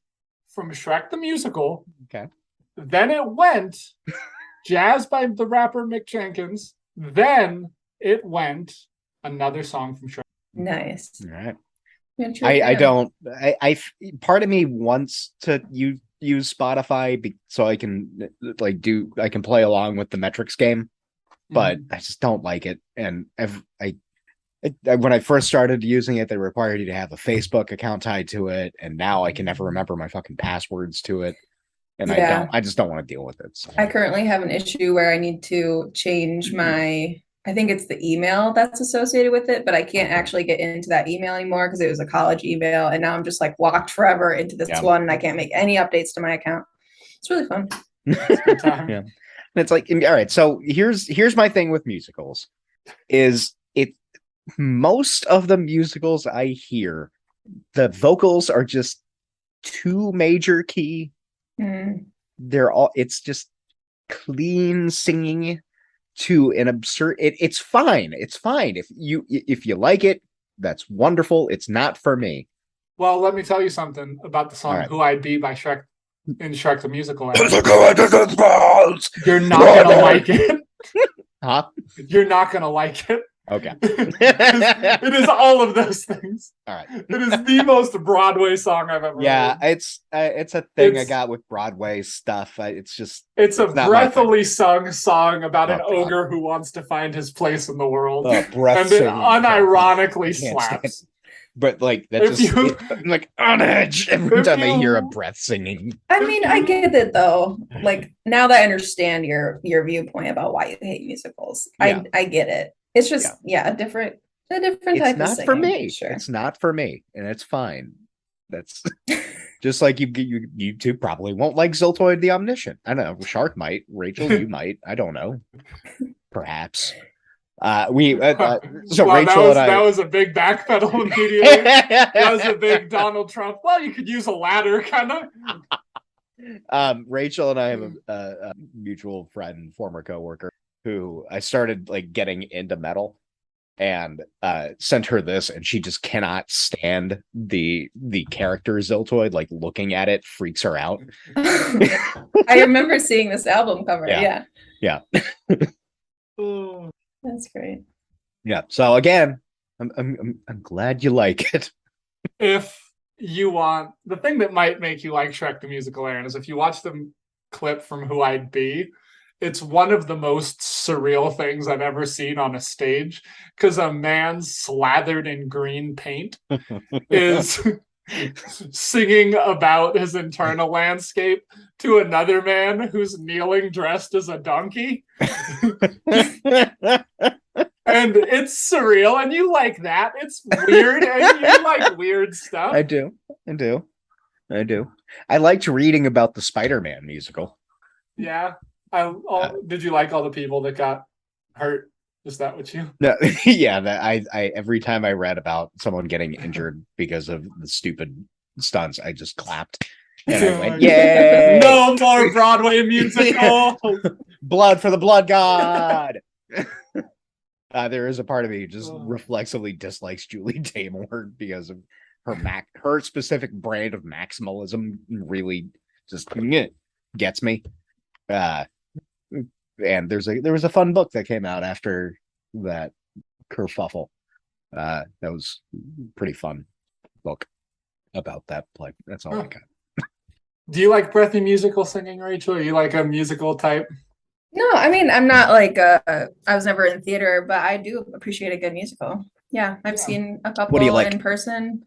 from Shrek the Musical. Okay. Then it went Jazz by the rapper Mick Jenkins. Then it went another song from Shrek. Nice. All right. I part of me wants to use Spotify so I can I can play along with the metrics game, but I just don't like it. And when I first started using it, they required you to have a Facebook account tied to it, and now I can never remember my fucking passwords to it. And I just don't want to deal with it. So. I currently have an issue where I need to change I think it's the email that's associated with it, but I can't actually get into that email anymore because it was a college email. And now I'm just locked forever into this one, and I can't make any updates to my account. It's really fun. It's a good time. Yeah. And it's all right. So here's my thing with musicals is most of the musicals I hear, the vocals are just too major key. It's just clean singing to an absurd. It's fine. It's fine if you like it. That's wonderful. It's not for me. Well, let me tell you something about the song "Who I'd Be" by Shrek in Shrek the Musical. You're not gonna like it. Huh? You're not gonna like it. Okay. It is all of those things. All right. It is the most Broadway song I've ever heard. It's a thing I got with Broadway stuff. It's a breathily sung song about an ogre who wants to find his place in the world. And it unironically slaps. But I'm on edge every time I hear a breath singing. I mean, I get it though. Now that I understand your viewpoint about why you hate musicals, I get it. It's just a different type of singing. It's not for me. Sure. It's not for me, and it's fine. That's just like you two probably won't like Zoltoid the Omniscient. I don't know. Shark might. Rachel, you might. I don't know. Perhaps. So Rachel and I. That was a big backpedal immediately. That was a big Donald Trump. Well, you could use a ladder, kind of. Rachel and I have a mutual friend, former coworker, who I started getting into metal, and sent her this, and she just cannot stand the character Ziltoid. Looking at it freaks her out. I remember seeing this album cover. Yeah. That's great. Yeah. So again, I'm glad you like it. If you want the thing that might make you like Shrek the Musical, Aaron, is if you watch the clip from Who I'd Be. It's one of the most surreal things I've ever seen on a stage, because a man slathered in green paint is singing about his internal landscape to another man who's kneeling dressed as a donkey. And it's surreal, and you like that. It's weird, and you like weird stuff. I do. I liked reading about the Spider-Man musical. Yeah. Did you like all the people that got hurt? Is that what you? No, yeah. I every time I read about someone getting injured because of the stupid stunts, I just clapped and I went, "Yay! No more Broadway musical! Blood for the blood god!" There is a part of me who just reflexively dislikes Julie Taymor because of her specific brand of maximalism. Really, just gets me. And there was a fun book that came out after that kerfuffle. That was pretty fun book about that play. That's all I got. Do you like breathy musical singing, Rachel? Are you like a musical type? No, I mean, I'm not like I was never in theater, but I do appreciate a good musical. Yeah, I've seen a What do you couple like? in person.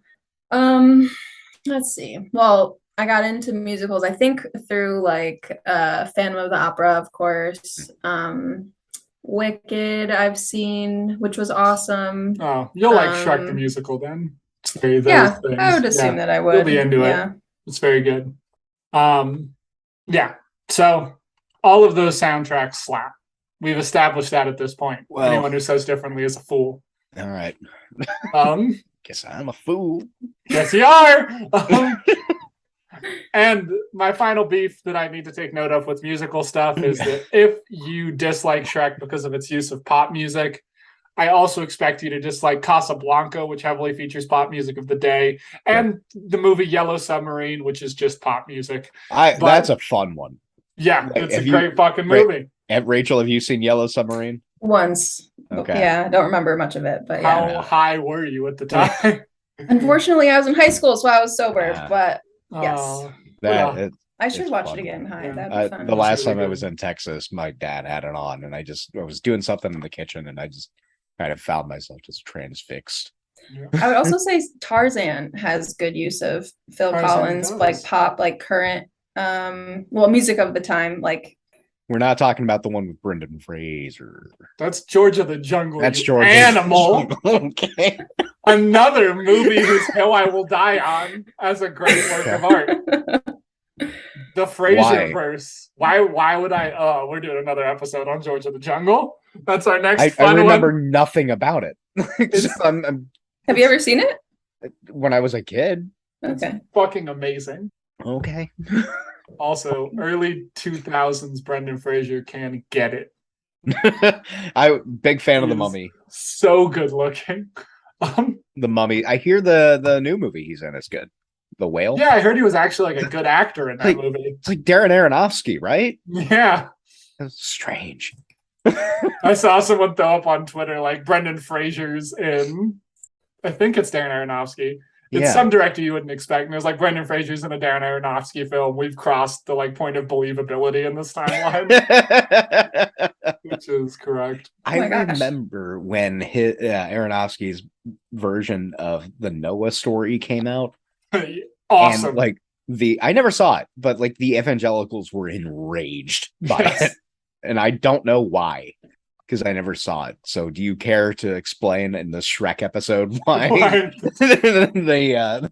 Um, let's see. Well, I got into musicals, I think, through like Phantom of the Opera, of course. Wicked, I've seen, which was awesome. Oh, you'll like Shrek the musical then. Say those Yeah, I things. would assume Yeah, that I you'll be would. into it. Yeah. It's very good. Yeah. So all of those soundtracks slap. We've established that at this point. Well, anyone who says differently is a fool. All right. Guess I'm a fool. Yes, you are. And my final beef that I need to take note of with musical stuff is that if you dislike Shrek because of its use of pop music, I also expect you to dislike Casablanca, which heavily features pop music of the day, and the movie Yellow Submarine, which is just pop music. That's a fun one. Yeah, it's a great fucking movie. Rachel, have you seen Yellow Submarine? Once. Okay. Yeah, I don't remember much of it, but yeah. How high were you at the time? Unfortunately, I was in high school, so I was sober, but yes. I should watch it again. Hi, that'd be fun. The last time I was in Texas, my dad had it on, and I was doing something in the kitchen, and I just kind of found myself just transfixed. I would also say Tarzan has good use of Phil Collins, like pop, like current, music of the time. Like, we're not talking about the one with Brendan Fraser. That's George of the Jungle. That's George Animal. Okay. Another movie whose hill I will die on as a great work of art. The Fraser verse. Why would I? We're doing another episode on George of the Jungle. That's our next fun one. I remember nothing about it. Have you ever seen it? When I was a kid. Okay. It's fucking amazing. Okay. Also, early 2000s Brendan Fraser can get it. Big fan of The Mummy. So good looking. The Mummy. I hear the new movie he's in is good. The Whale. Yeah, I heard he was actually like a good actor in that movie. It's like Darren Aronofsky, right? Yeah. That's strange. I saw someone throw up on Twitter like Brendan Fraser's in, I think it's Darren Aronofsky. It's some director you wouldn't expect. And it was like Brendan Fraser's in a Darren Aronofsky film. We've crossed the point of believability in this timeline. Which is correct. I remember when Aronofsky's version of the Noah story came out. Awesome. And I never saw it, but the evangelicals were enraged by it. And I don't know why, because I never saw it. So do you care to explain in the Shrek episode why the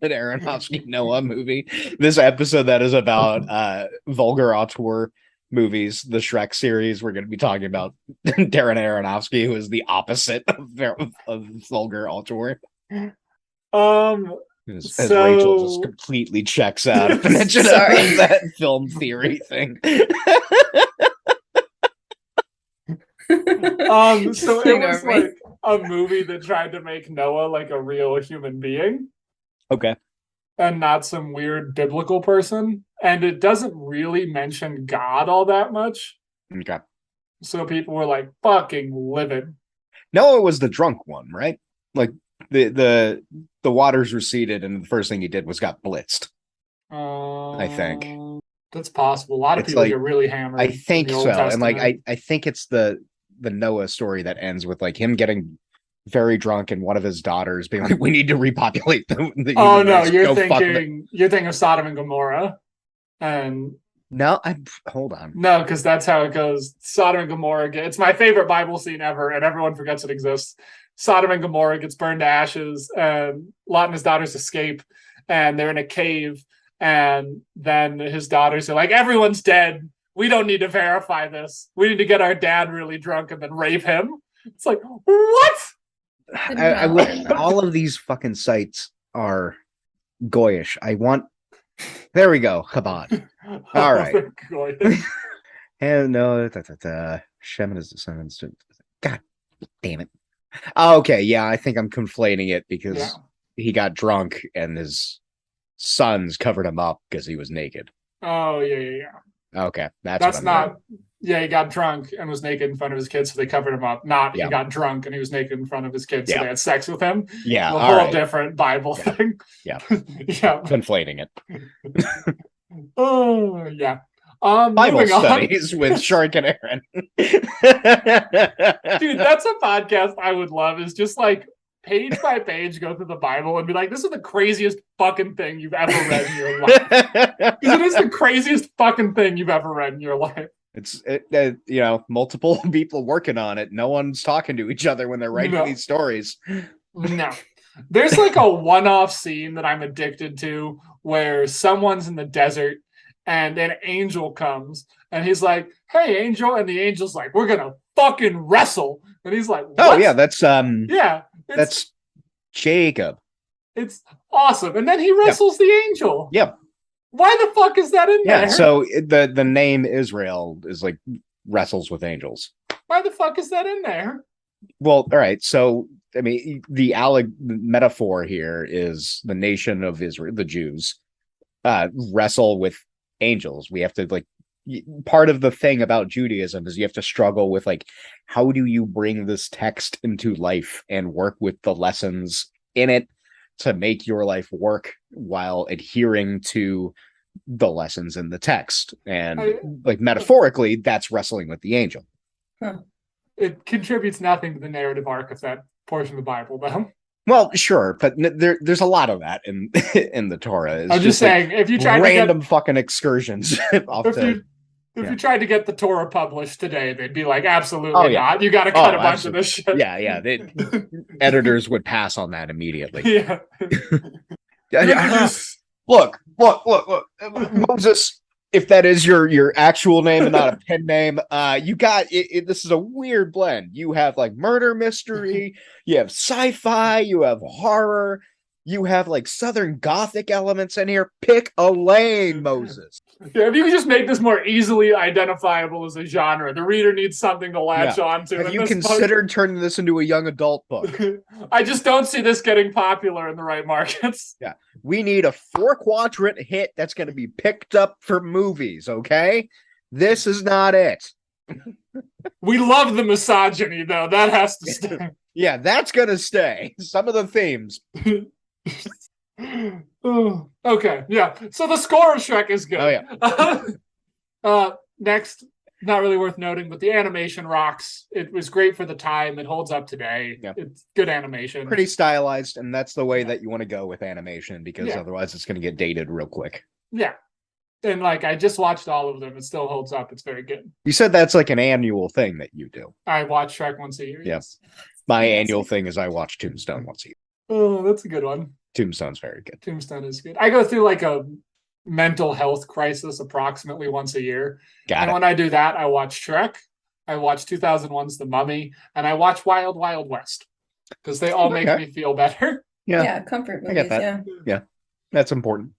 Aronofsky Noah movie, this episode that is about vulgar auteur movies, the Shrek series, we're going to be talking about Darren Aronofsky, who is the opposite of vulgar auteur. As Rachel just completely checks out of mention of that film theory thing. So it was like a movie that tried to make Noah like a real human being. Okay. And not some weird biblical person. And it doesn't really mention God all that much. Okay. So people were like fucking livid. Noah was the drunk one, right? Like the waters receded, and the first thing he did was got blitzed. I think that's possible. A lot of people get really hammered. I think so. And I think it's the Noah story that ends with him getting very drunk and one of his daughters being like, "We need to repopulate the Oh no, you're thinking of Sodom and Gomorrah. And no, hold on. No, because that's how it goes. Sodom and Gomorrah. It's my favorite Bible scene ever, and everyone forgets it exists. Sodom and Gomorrah gets burned to ashes, and Lot and his daughters escape, and they're in a cave. And then his daughters are like, "Everyone's dead. We don't need to verify this. We need to get our dad really drunk and then rape him." It's like, what? All of these fucking sites are goyish. There we go. Chabad. All right. And no, Shem and his descendants. God damn it. Okay, yeah, I think I'm conflating it because he got drunk and his sons covered him up because he was naked. Oh, yeah. Okay, that's not. Yeah, he got drunk and was naked in front of his kids, so they covered him up. He got drunk and he was naked in front of his kids, so they had sex with him. Yeah, a whole different Bible thing. Yeah, conflating it. Oh yeah. Bible moving on. studies with Shark and Aaron. Dude, that's a podcast I would love, is just like page by page go through the Bible and be like, this is the craziest fucking thing you've ever read in your life. Because it is the craziest fucking thing you've ever read in your life. It's multiple people working on it. No one's talking to each other when they're writing these stories. No. There's like a one-off scene that I'm addicted to where someone's in the desert and an angel comes and he's like, hey, angel. And the angel's like, we're going to fucking wrestle. And he's like, what? Oh, yeah, that's that's Jacob. It's awesome. And then he wrestles the angel. Yep. Why the fuck is that in there? Yeah, so the name Israel is like wrestles with angels. Why the fuck is that in there? Well, all right. So, I mean, the metaphor here is the nation of Israel, the Jews, wrestle with angels. We have to, like, part of the thing about Judaism is you have to struggle with, like, how do you bring this text into life and work with the lessons in it to make your life work while adhering to the lessons in the text. And like metaphorically, that's wrestling with the angel. Huh. It contributes nothing to the narrative arc of that portion of the Bible, though. Well, sure, but there's a lot of that in in the Torah. It's I'm just saying, like if you try random fucking excursions if you tried to get the Torah published today, they'd be like, absolutely not. You got to cut a bunch of this shit. Yeah. Editors would pass on that immediately. Yeah. Look. Moses, if that is your actual name and not a pen name, you got it. This is a weird blend. You have like murder mystery, you have sci-fi, you have horror, you have like Southern Gothic elements in here. Pick a lane, Moses. Yeah, if you could just make this more easily identifiable as a genre, the reader needs something to latch on to. Have you considered turning this into a young adult book? I just don't see this getting popular in the right markets. Yeah, we need a 4-quadrant hit that's going to be picked up for movies, okay? This is not it. We love the misogyny, though. That has to stay. Yeah, that's going to stay. Some of the themes. Okay, yeah. So the score of Shrek is good. Oh, yeah. Next, not really worth noting, but the animation rocks. It was great for the time. It holds up today. Yeah. It's good animation. Pretty stylized, and that's the way that you want to go with animation, because otherwise it's going to get dated real quick. Yeah. And like, I just watched all of them. It still holds up. It's very good. You said that's like an annual thing that you do. I watch Shrek once a year. Yes. My annual thing is I watch Tombstone once a year. Oh, that's a good one. Tombstone's very good. Tombstone is good. I go through like a mental health crisis approximately once a year. And when I do that, I watch Shrek, I watch 2001's The Mummy, and I watch Wild Wild West, because they all make me feel better. Yeah, comfort movies. I get that. Yeah, that's important.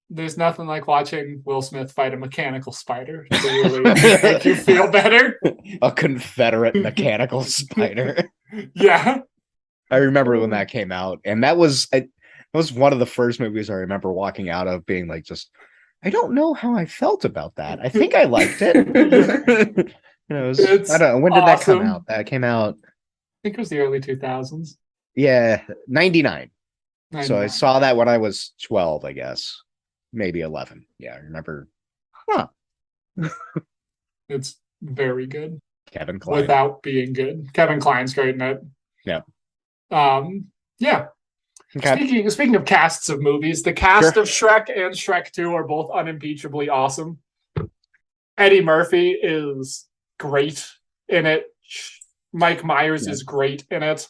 There's nothing like watching Will Smith fight a mechanical spider to really make you feel better. A Confederate mechanical spider. Yeah. I remember when that came out, and that was one of the first movies I remember walking out of being like, I don't know how I felt about that. I think I liked it. I don't know. When did that come out? That came out, I think it was the early 2000s. Yeah, 99. So I saw that when I was 12, I guess. Maybe 11. Yeah, I remember. Huh. It's very good. Kevin Kline. Without being good. Kevin Kline's great in it. Yeah. Yeah. Okay. Speaking of casts of movies, the cast of Shrek and Shrek 2 are both unimpeachably awesome. Eddie Murphy is great in it. Mike Myers is great in it.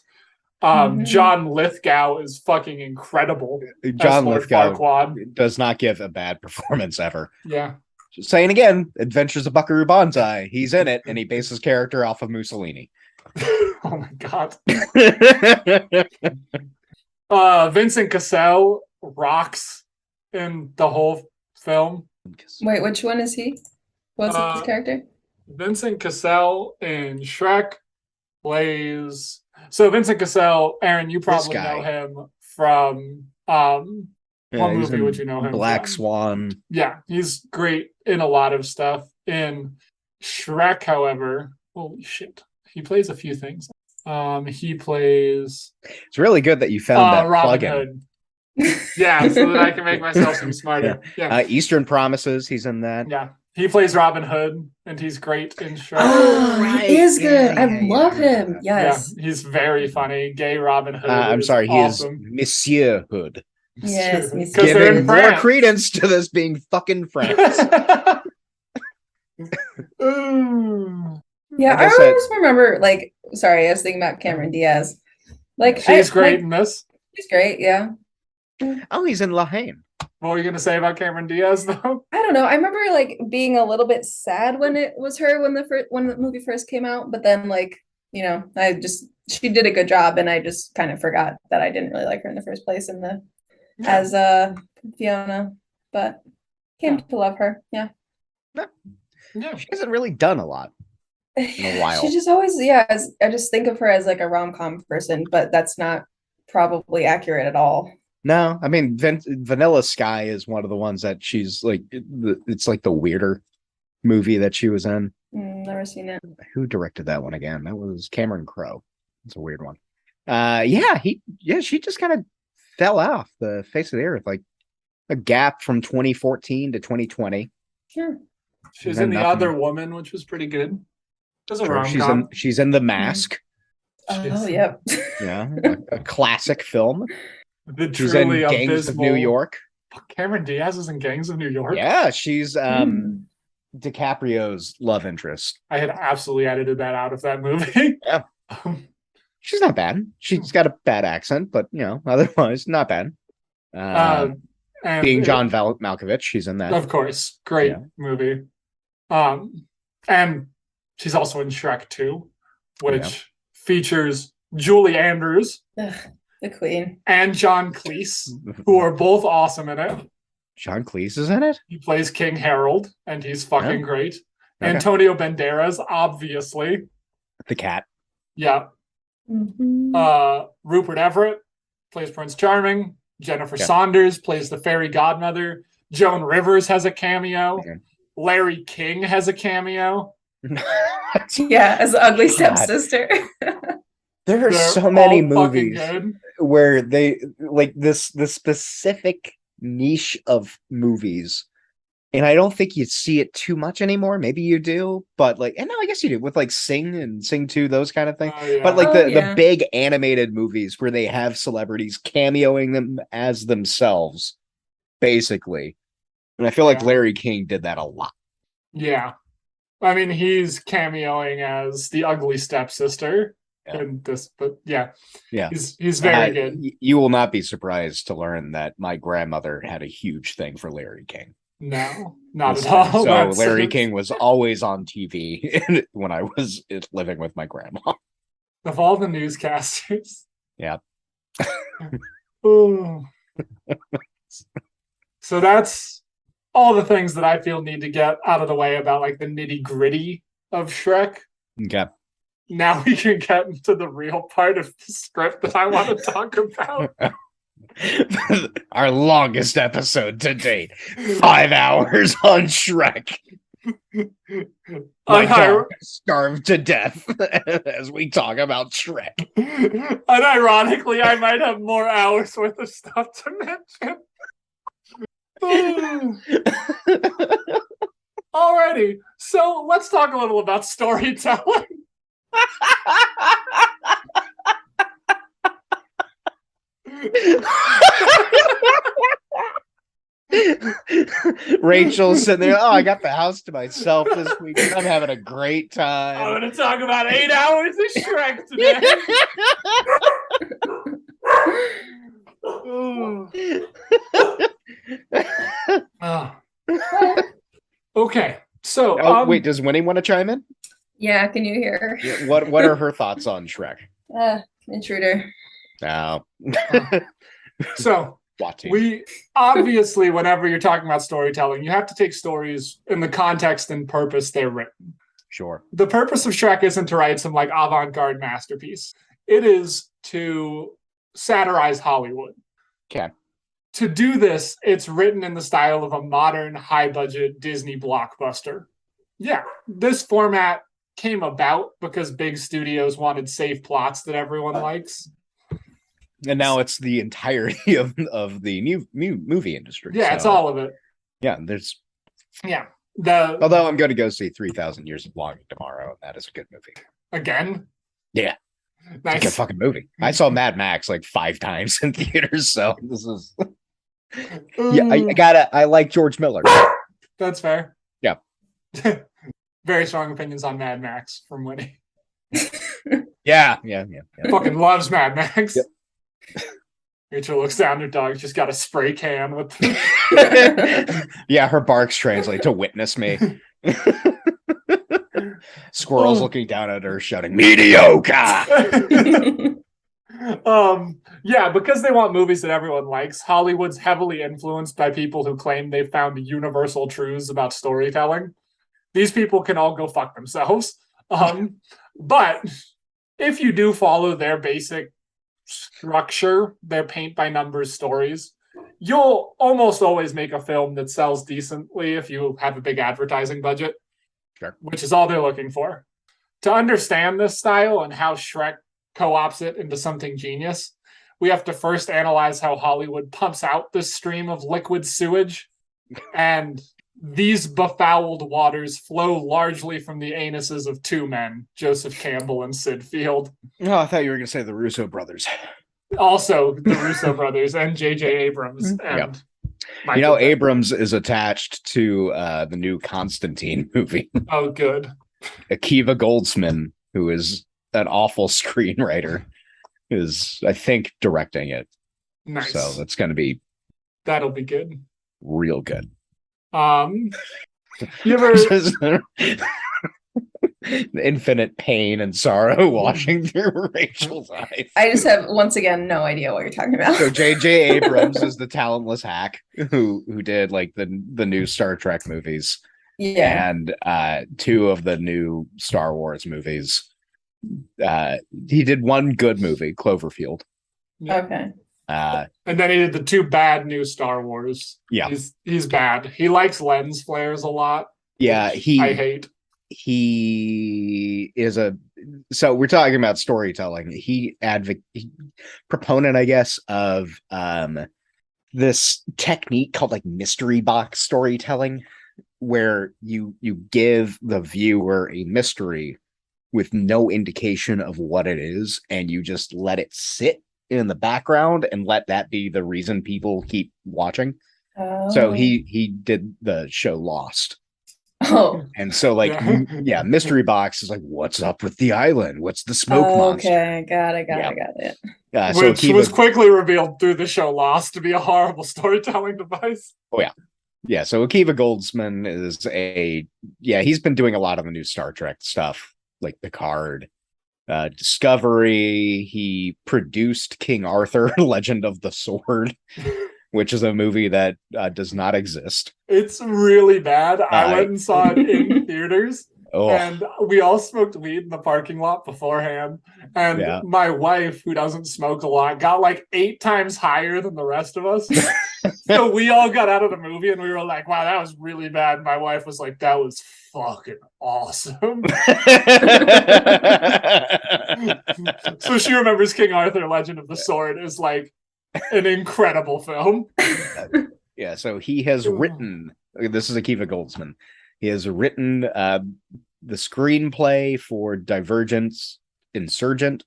John Lithgow is fucking incredible. John Lithgow does not give a bad performance ever. Yeah. Just saying again, Adventures of Buckaroo Banzai. He's in it, and he bases his character off of Mussolini. Oh my god. Vincent Cassel rocks in the whole film. Wait, which one is he? What's his character? Vincent Cassel in Shrek plays... So Vincent Cassel, Aaron, you probably know him from... what movie would you know him Black from? Swan. Yeah, he's great in a lot of stuff. In Shrek, however, holy shit, he plays a few things. He plays... It's really good that you found that Robin plugin. Hood. Yeah, so that I can make myself seem smarter. Yeah. Eastern Promises, he's in that. Yeah. He plays Robin Hood, and he's great in Shrek. Oh, right. he is good. Yeah, I love him. Yeah, Yes. he's very funny. Gay Robin Hood. I'm is sorry, awesome. he is Monsieur Hood. Yes. Because Monsieur they're in Giving more France. credence to this being fucking France. Yeah, Like I I said- always remember, like, sorry, I was thinking about Cameron Diaz. Like, She's great like, in this. she's great, yeah. Oh, he's in La Haine. What were you gonna say about Cameron Diaz, though? I don't know. I remember like being a little bit sad when it was her when the movie first came out, but then like, you know, she did a good job, and I just kind of forgot that I didn't really like her in the first place as Fiona, but came to love her. Yeah. Yeah. She hasn't really done a lot in a while. She just always, I just think of her as like a rom-com person, but that's not probably accurate at all. No, I mean Vanilla Sky is one of the ones that she's like. It's like the weirder movie that she was in. Never seen it. Who directed that one again? That was Cameron Crowe. It's a weird one. She just kind of fell off the face of the earth, like a gap from 2014 to 2020. Sure. She's in The Other Woman, which was pretty good. There's a rom-com. She's in The Mask. Oh, yep. Yeah, a classic film. The She's in truly Gangs of New abysmal. York. Cameron Diaz is in Gangs of New York. Yeah, she's DiCaprio's love interest. I had absolutely edited that out of that movie. Yeah. She's not bad. She's got a bad accent, but you know, otherwise not bad. And being John Malkovich, she's in that. Of course. Great movie. And she's also in Shrek 2, which features Julie Andrews. Ugh, the Queen. And John Cleese, who are both awesome in it. John Cleese is in it? He plays King Harold, and he's fucking great. Okay. Antonio Banderas, obviously. The cat. Yeah. Mm-hmm. Rupert Everett plays Prince Charming. Jennifer Saunders plays the fairy godmother. Joan Rivers has a cameo. Okay. Larry King has a cameo. Yeah, as the ugly stepsister. There are so many movies where they like this specific niche of movies, and I don't think you see it too much anymore. Maybe you do, but like, and no, I guess you do with like Sing and Sing 2, those kind of things. But like the big animated movies where they have celebrities cameoing them as themselves, basically. And I feel like Larry King did that a lot. Yeah. I mean, he's cameoing as the ugly stepsister in this, but he's very good. You will not be surprised to learn that my grandmother had a huge thing for Larry King. No, not at all. So Larry King was always on TV when I was living with my grandma. Of all the newscasters. Yeah. So that's all the things that I feel need to get out of the way about like the nitty gritty of Shrek. Okay. Now we can get into the real part of the script that I want to talk about. Our longest episode to date. 5 hours on Shrek. My dog starved to death as we talk about Shrek. Unironically, I might have more hours worth of stuff to mention. Alrighty, so let's talk a little about storytelling. Rachel's sitting there. Oh, I got the house to myself this week. I'm having a great time. I'm going to talk about 8 hours of Shrek today. Okay, so wait, does Winnie want to chime in? Yeah, can you hear? Yeah, what are her thoughts on Shrek? Intruder. Oh. So we obviously, whenever you're talking about storytelling, you have to take stories in the context and purpose they're written. Sure. The purpose of Shrek isn't to write some like avant-garde masterpiece. It is to satirize Hollywood. Okay. To do this, it's written in the style of a modern, high-budget Disney blockbuster. Yeah, this format came about because big studios wanted safe plots that everyone likes. And now it's the entirety of the new movie industry. Yeah, so, it's all of it. Yeah, there's... Yeah. Although I'm going to go see 3,000 Years of Longing tomorrow, and that is a good movie. Again? Yeah. Nice. It's a good fucking movie. I saw Mad Max like 5 times in theaters, so this is... Yeah, I like George Miller. That's fair. Yeah. Very strong opinions on Mad Max from Winnie. Yeah. Fucking loves Mad Max. Yep. Rachel looks down, her dog just got a spray can with Yeah, her barks translate to witness me. Squirrel's looking down at her, shouting, mediocre! Yeah, because they want movies that everyone likes, Hollywood's heavily influenced by people who claim they've found universal truths about storytelling. These people can all go fuck themselves. But if you do follow their basic structure, their paint-by-numbers stories, you'll almost always make a film that sells decently if you have a big advertising budget, sure, which is all they're looking for. To understand this style and how Shrek co-ops it into something genius, we have to first analyze how Hollywood pumps out this stream of liquid sewage, and these befouled waters flow largely from the anuses of 2 men, Joseph Campbell and Sid Field. Oh, I thought you were going to say the Russo brothers. Also, the Russo brothers and J.J. Abrams. And Abrams is attached to the new Constantine movie. Oh, good. Akiva Goldsman, who is an awful screenwriter, is, I think, directing it. Nice. So that's going to be... That'll be good. Real good. You ever... Infinite pain and sorrow washing through Rachel's eyes. I just have, once again, no idea what you're talking about. So J.J. Abrams is the talentless hack who did like the new Star Trek movies, and 2 of the new Star Wars movies. He did one good movie, Cloverfield. Okay. And then he did the 2 bad new Star Wars. Yeah, he's bad. He likes lens flares a lot. Yeah, I hate. He is so we're talking about storytelling. He proponent, I guess, of this technique called like mystery box storytelling, where you give the viewer a mystery with no indication of what it is, and you just let it sit in the background and let that be the reason people keep watching. So he did the show Lost. And so mystery box is like, what's up with the island? What's the smoke monster? Okay, got it. Which was quickly revealed through the show Lost to be a horrible storytelling device. Oh yeah. So Akiva Goldsman is he's been doing a lot of the new Star Trek stuff, like Picard, Discovery. He produced King Arthur, Legend of the Sword, which is a movie that does not exist. It's really bad. I went and saw it in theaters, and we all smoked weed in the parking lot beforehand. And my wife, who doesn't smoke a lot, got like 8 times higher than the rest of us. So we all got out of the movie and we were like, wow, that was really bad. My wife was like, that was fucking awesome. So she remembers King Arthur, Legend of the Sword is like an incredible film. Yeah, so he has written, this is Akiva Goldsman, he has written the screenplay for Divergence Insurgent.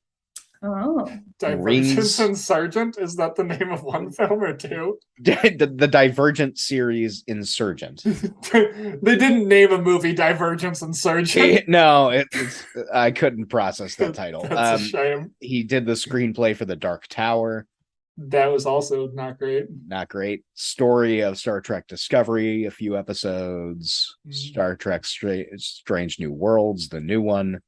Divergence Insurgent? Is that the name of one film or 2? The Divergent series Insurgent. They didn't name a movie Divergence Insurgent. No, I couldn't process that title. That's a shame. He did the screenplay for The Dark Tower. That was also not great. Not great. Story of Star Trek Discovery, a few episodes. Star Trek Strange New Worlds, the new one.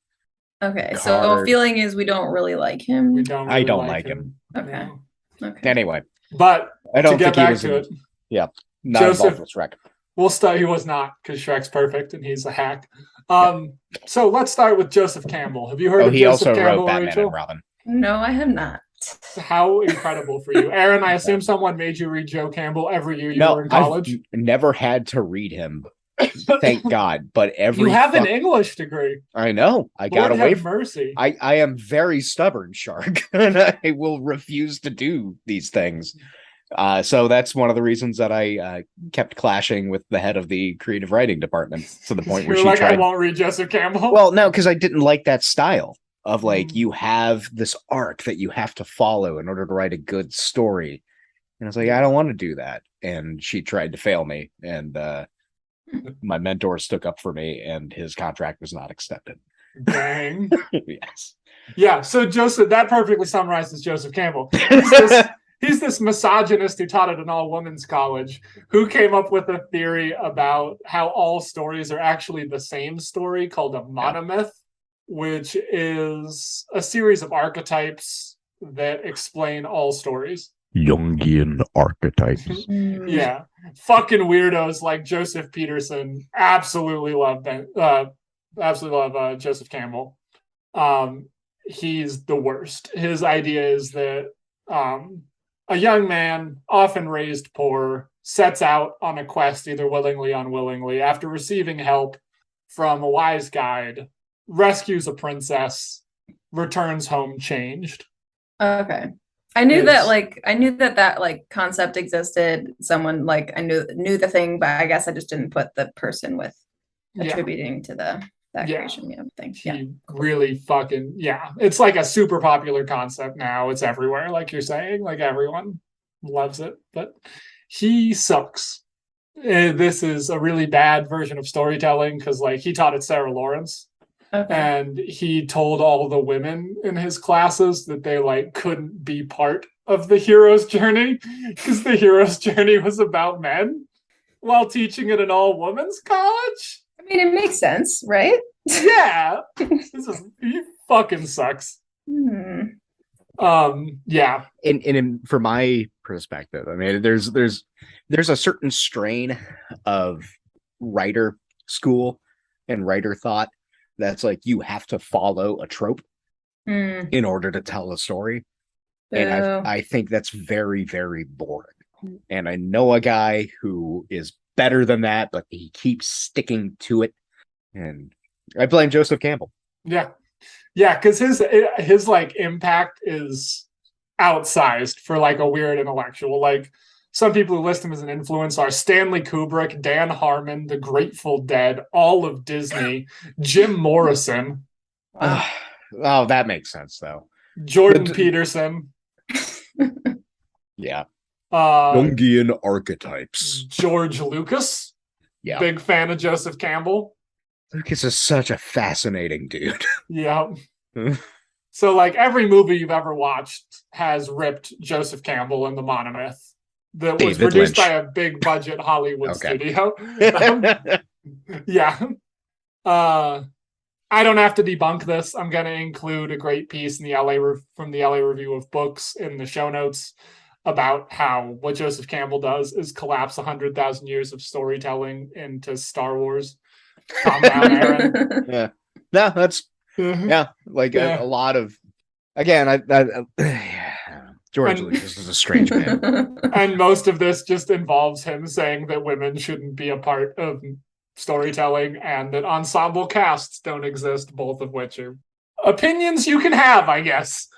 Okay, Picard. So the feeling is we don't really like him. I don't like him. Okay. Anyway, but I don't think he was to it. Yeah, not Joseph, involved with Shrek. We'll start. He was not, because Shrek's perfect and he's a hack. So let's start with Joseph Campbell. Have you heard of Joseph Campbell? He also wrote Batman Rachel? and Robin. No, I have not. How incredible for you, Aaron. I assume someone made you read Joe Campbell every year you were in college. I've never had to read him, thank God. But you have an English degree. I know. I got Lord away have from mercy. I am very stubborn, Shark, and I will refuse to do these things. So that's one of the reasons that I kept clashing with the head of the creative writing department to the point where she tried. I won't read Joseph Campbell. Well, no, because I didn't like that style of like you have this arc that you have to follow in order to write a good story. And I was like, I don't want to do that. And she tried to fail me. And my mentor stuck up for me, and his contract was not extended. Dang. Yes. Yeah. So Joseph, that perfectly summarizes Joseph Campbell. He's this misogynist who taught at an all-women's college who came up with a theory about how all stories are actually the same story called a monomyth, which is a series of archetypes that explain all stories. Jungian archetypes. Yeah. Fucking weirdos like Joseph Peterson absolutely love Joseph Campbell. He's the worst. His idea is that a young man, often raised poor, sets out on a quest, either willingly or unwillingly, after receiving help from a wise guide, rescues a princess, returns home changed. Okay. I knew that concept existed. Someone I knew the thing, but I guess I just didn't put the person with attributing to that creation thing. He really fucking it's like a super popular concept now. It's everywhere, like you're saying, like everyone loves it, but he sucks. This is a really bad version of storytelling because he taught at Sarah Lawrence. Okay. And he told all the women in his classes that they couldn't be part of the hero's journey because the hero's journey was about men while teaching at an all-women's college. I mean, it makes sense, right? Yeah. He fucking sucks. Yeah. And from my perspective, I mean, there's a certain strain of writer school and writer thought that's you have to follow a trope in order to tell a story. And I think that's very, very boring. And I know a guy who is better than that, but he keeps sticking to it. And I blame Joseph Campbell. Yeah. Yeah, because his impact is outsized for a weird intellectual. Some people who list him as an influence are Stanley Kubrick, Dan Harmon, The Grateful Dead, all of Disney, Jim Morrison. Wow. Oh, that makes sense, though. Jordan Peterson. Yeah. Jungian archetypes. George Lucas. Yeah. Big fan of Joseph Campbell. Lucas is such a fascinating dude. Yeah. So, every movie you've ever watched has ripped Joseph Campbell and the monomyth. That was produced by a big budget Hollywood studio. Yeah. I don't have to debunk this. I'm going to include a great piece in from the LA Review of Books in the show notes about how what Joseph Campbell does is collapse 100,000 years of storytelling into Star Wars. Calm down, Aaron. Yeah. No, that's a lot of again. George Lucas is a strange man. And most of this just involves him saying that women shouldn't be a part of storytelling and that ensemble casts don't exist, both of which are opinions you can have, I guess.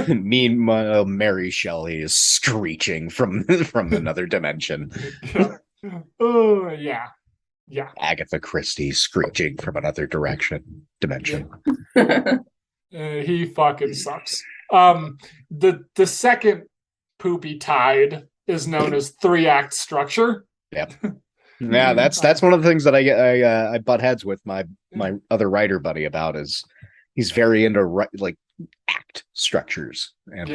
Meanwhile, Mary Shelley is screeching from another dimension. Oh, yeah. Yeah. Agatha Christie screeching from another dimension. He fucking sucks. The second poopy tide is known as 3-act structure. Yep. Yeah, that's one of the things that I butt heads with my other writer buddy about is he's very into act structures. And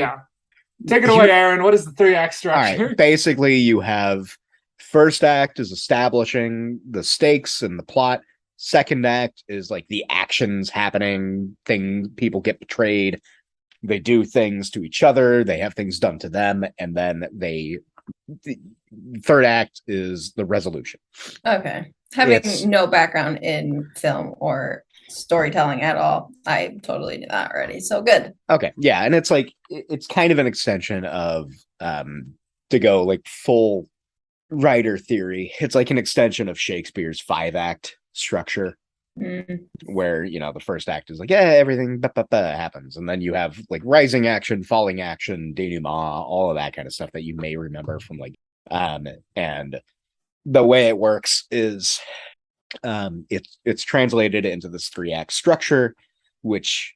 take it away, Aaron. What is the 3-act structure? All right. Basically, you have first act is establishing the stakes and the plot. Second act is the actions happening, people get betrayed. They do things to each other. They have things done to them. And then the third act is the resolution. Okay. Having no background in film or storytelling at all, I totally knew that already. So good. Okay. Yeah. And it's it's kind of an extension of to go full writer theory. It's an extension of Shakespeare's 5-act structure. where, the first act is like, yeah, everything happens. And then you have like rising action, falling action, denouement, all of that kind of stuff that you may remember from like, and the way it works is it's translated into this 3-act structure, which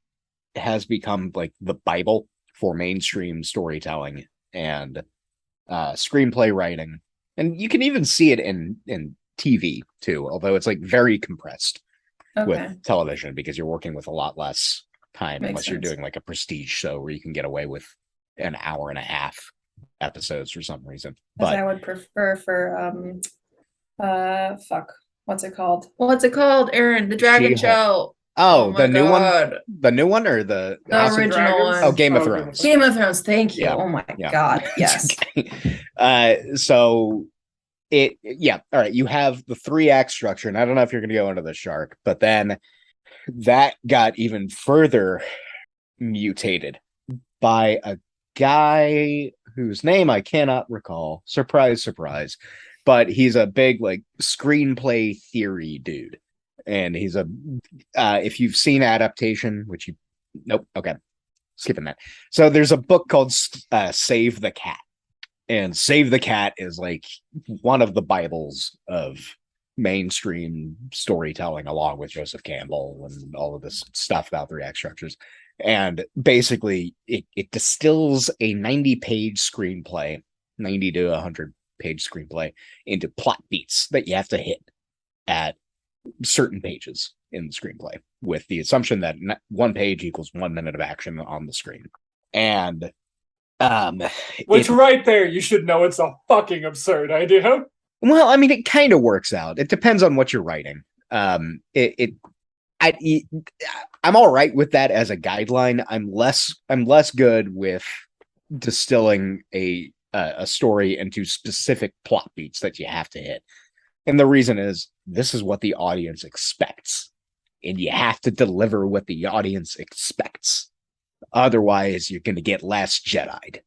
has become like the Bible for mainstream storytelling and screenplay writing. And you can even see it in TV too, although it's like very compressed with television because you're working with a lot less time. Makes unless sense. You're doing like a prestige show where you can get away with an hour and a half episodes for some reason. But I would prefer for what's it called, Aaron? The Dragon Show. Oh, the new one? The new one or the original one? Oh, Game of Thrones. Game of Thrones. Thank you. Yeah. Oh my God. Yes. So all right. You have the 3-act structure, and I don't know if you're going to go into the shark, but then that got even further mutated by a guy whose name I cannot recall. Surprise, surprise. But he's a big like screenplay theory dude. And he's if you've seen Adaptation, which nope, okay, skipping that. So there's a book called Save the Cat, and Save the Cat is like one of the Bibles of mainstream storytelling, along with Joseph Campbell and all of this stuff about 3-act structures. And basically, it distills a 90-page screenplay, 90 to 100-page screenplay, into plot beats that you have to hit at certain pages in the screenplay, with the assumption that 1 page equals 1 minute of action on the screen. And which right there, you should know it's a fucking absurd idea. Well, I mean, it kind of works out. It depends on what you're writing. I'm all right with that as a guideline. I'm less good with distilling a story into specific plot beats that you have to hit. And the reason is, this is what the audience expects. And you have to deliver what the audience expects. Otherwise, you're going to get Last Jedi'd.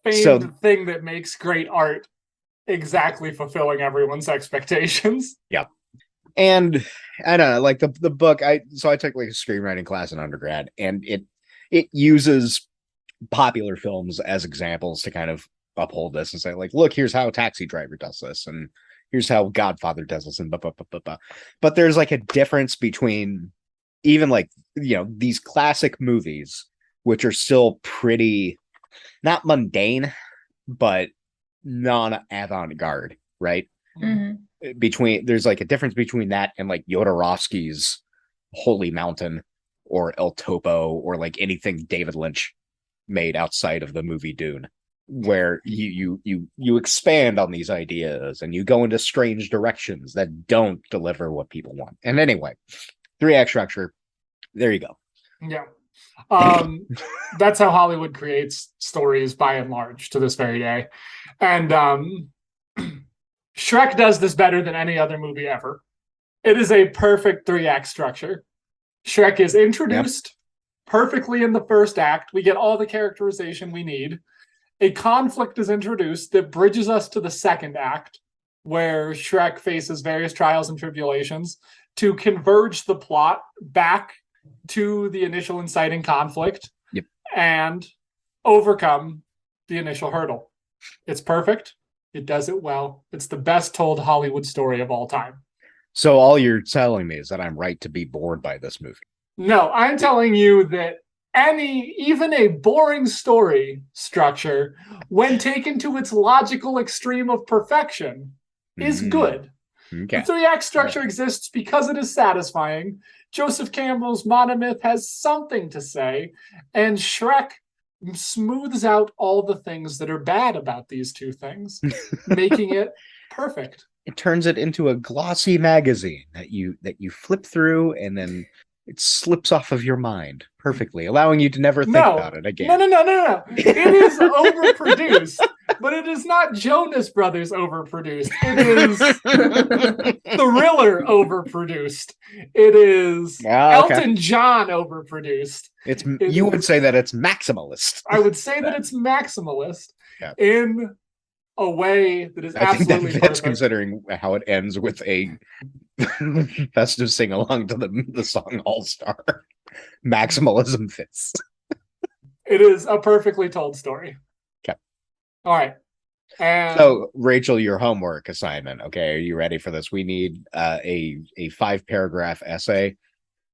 Famed thing that makes great art exactly fulfilling everyone's expectations. Yeah. And I don't know, like the book, I took like a screenwriting class in undergrad, and it uses popular films as examples to kind of uphold this and say, like, look, here's how Taxi Driver does this, and here's how Godfather does this, and but there's like a difference between even like, these classic movies, which are still pretty not mundane, but non-avant-garde, right? Mm-hmm. There's like a difference between that and like Jodorowsky's Holy Mountain or El Topo, or like anything David Lynch made outside of the movie Dune, where you expand on these ideas and you go into strange directions that don't deliver what people want. And anyway, 3-act structure, there you go. Yeah. That's how Hollywood creates stories by and large to this very day. And Shrek does this better than any other movie ever. It is a perfect 3-act structure. Shrek is introduced perfectly in the first act. We get all the characterization we need. A conflict is introduced that bridges us to the second act, where Shrek faces various trials and tribulations to converge the plot back to the initial inciting conflict and overcome the initial hurdle. It's perfect. It does it well. It's the best told Hollywood story of all time. So all you're telling me is that I'm right to be bored by this movie? No, I'm telling you that even a boring story structure, when taken to its logical extreme of perfection, is good. Okay. The 3-act structure exists because it is satisfying. Joseph Campbell's monomyth has something to say, and Shrek smooths out all the things that are bad about these two things, making it perfect. It turns it into a glossy magazine that you flip through, and then it slips off of your mind perfectly, allowing you to never think about it again. No. It is overproduced, but it is not Jonas Brothers overproduced. It is Thriller overproduced. It is Elton John overproduced. You would say that it's maximalist. I would say that it's maximalist in a way that is I think absolutely that fits perfect. considering how it ends with a festive sing along to the song All Star. Maximalism fits. It is a perfectly told story. Okay. All right. And so, Rachel, your homework assignment. Okay, are you ready for this? We need a 5-paragraph essay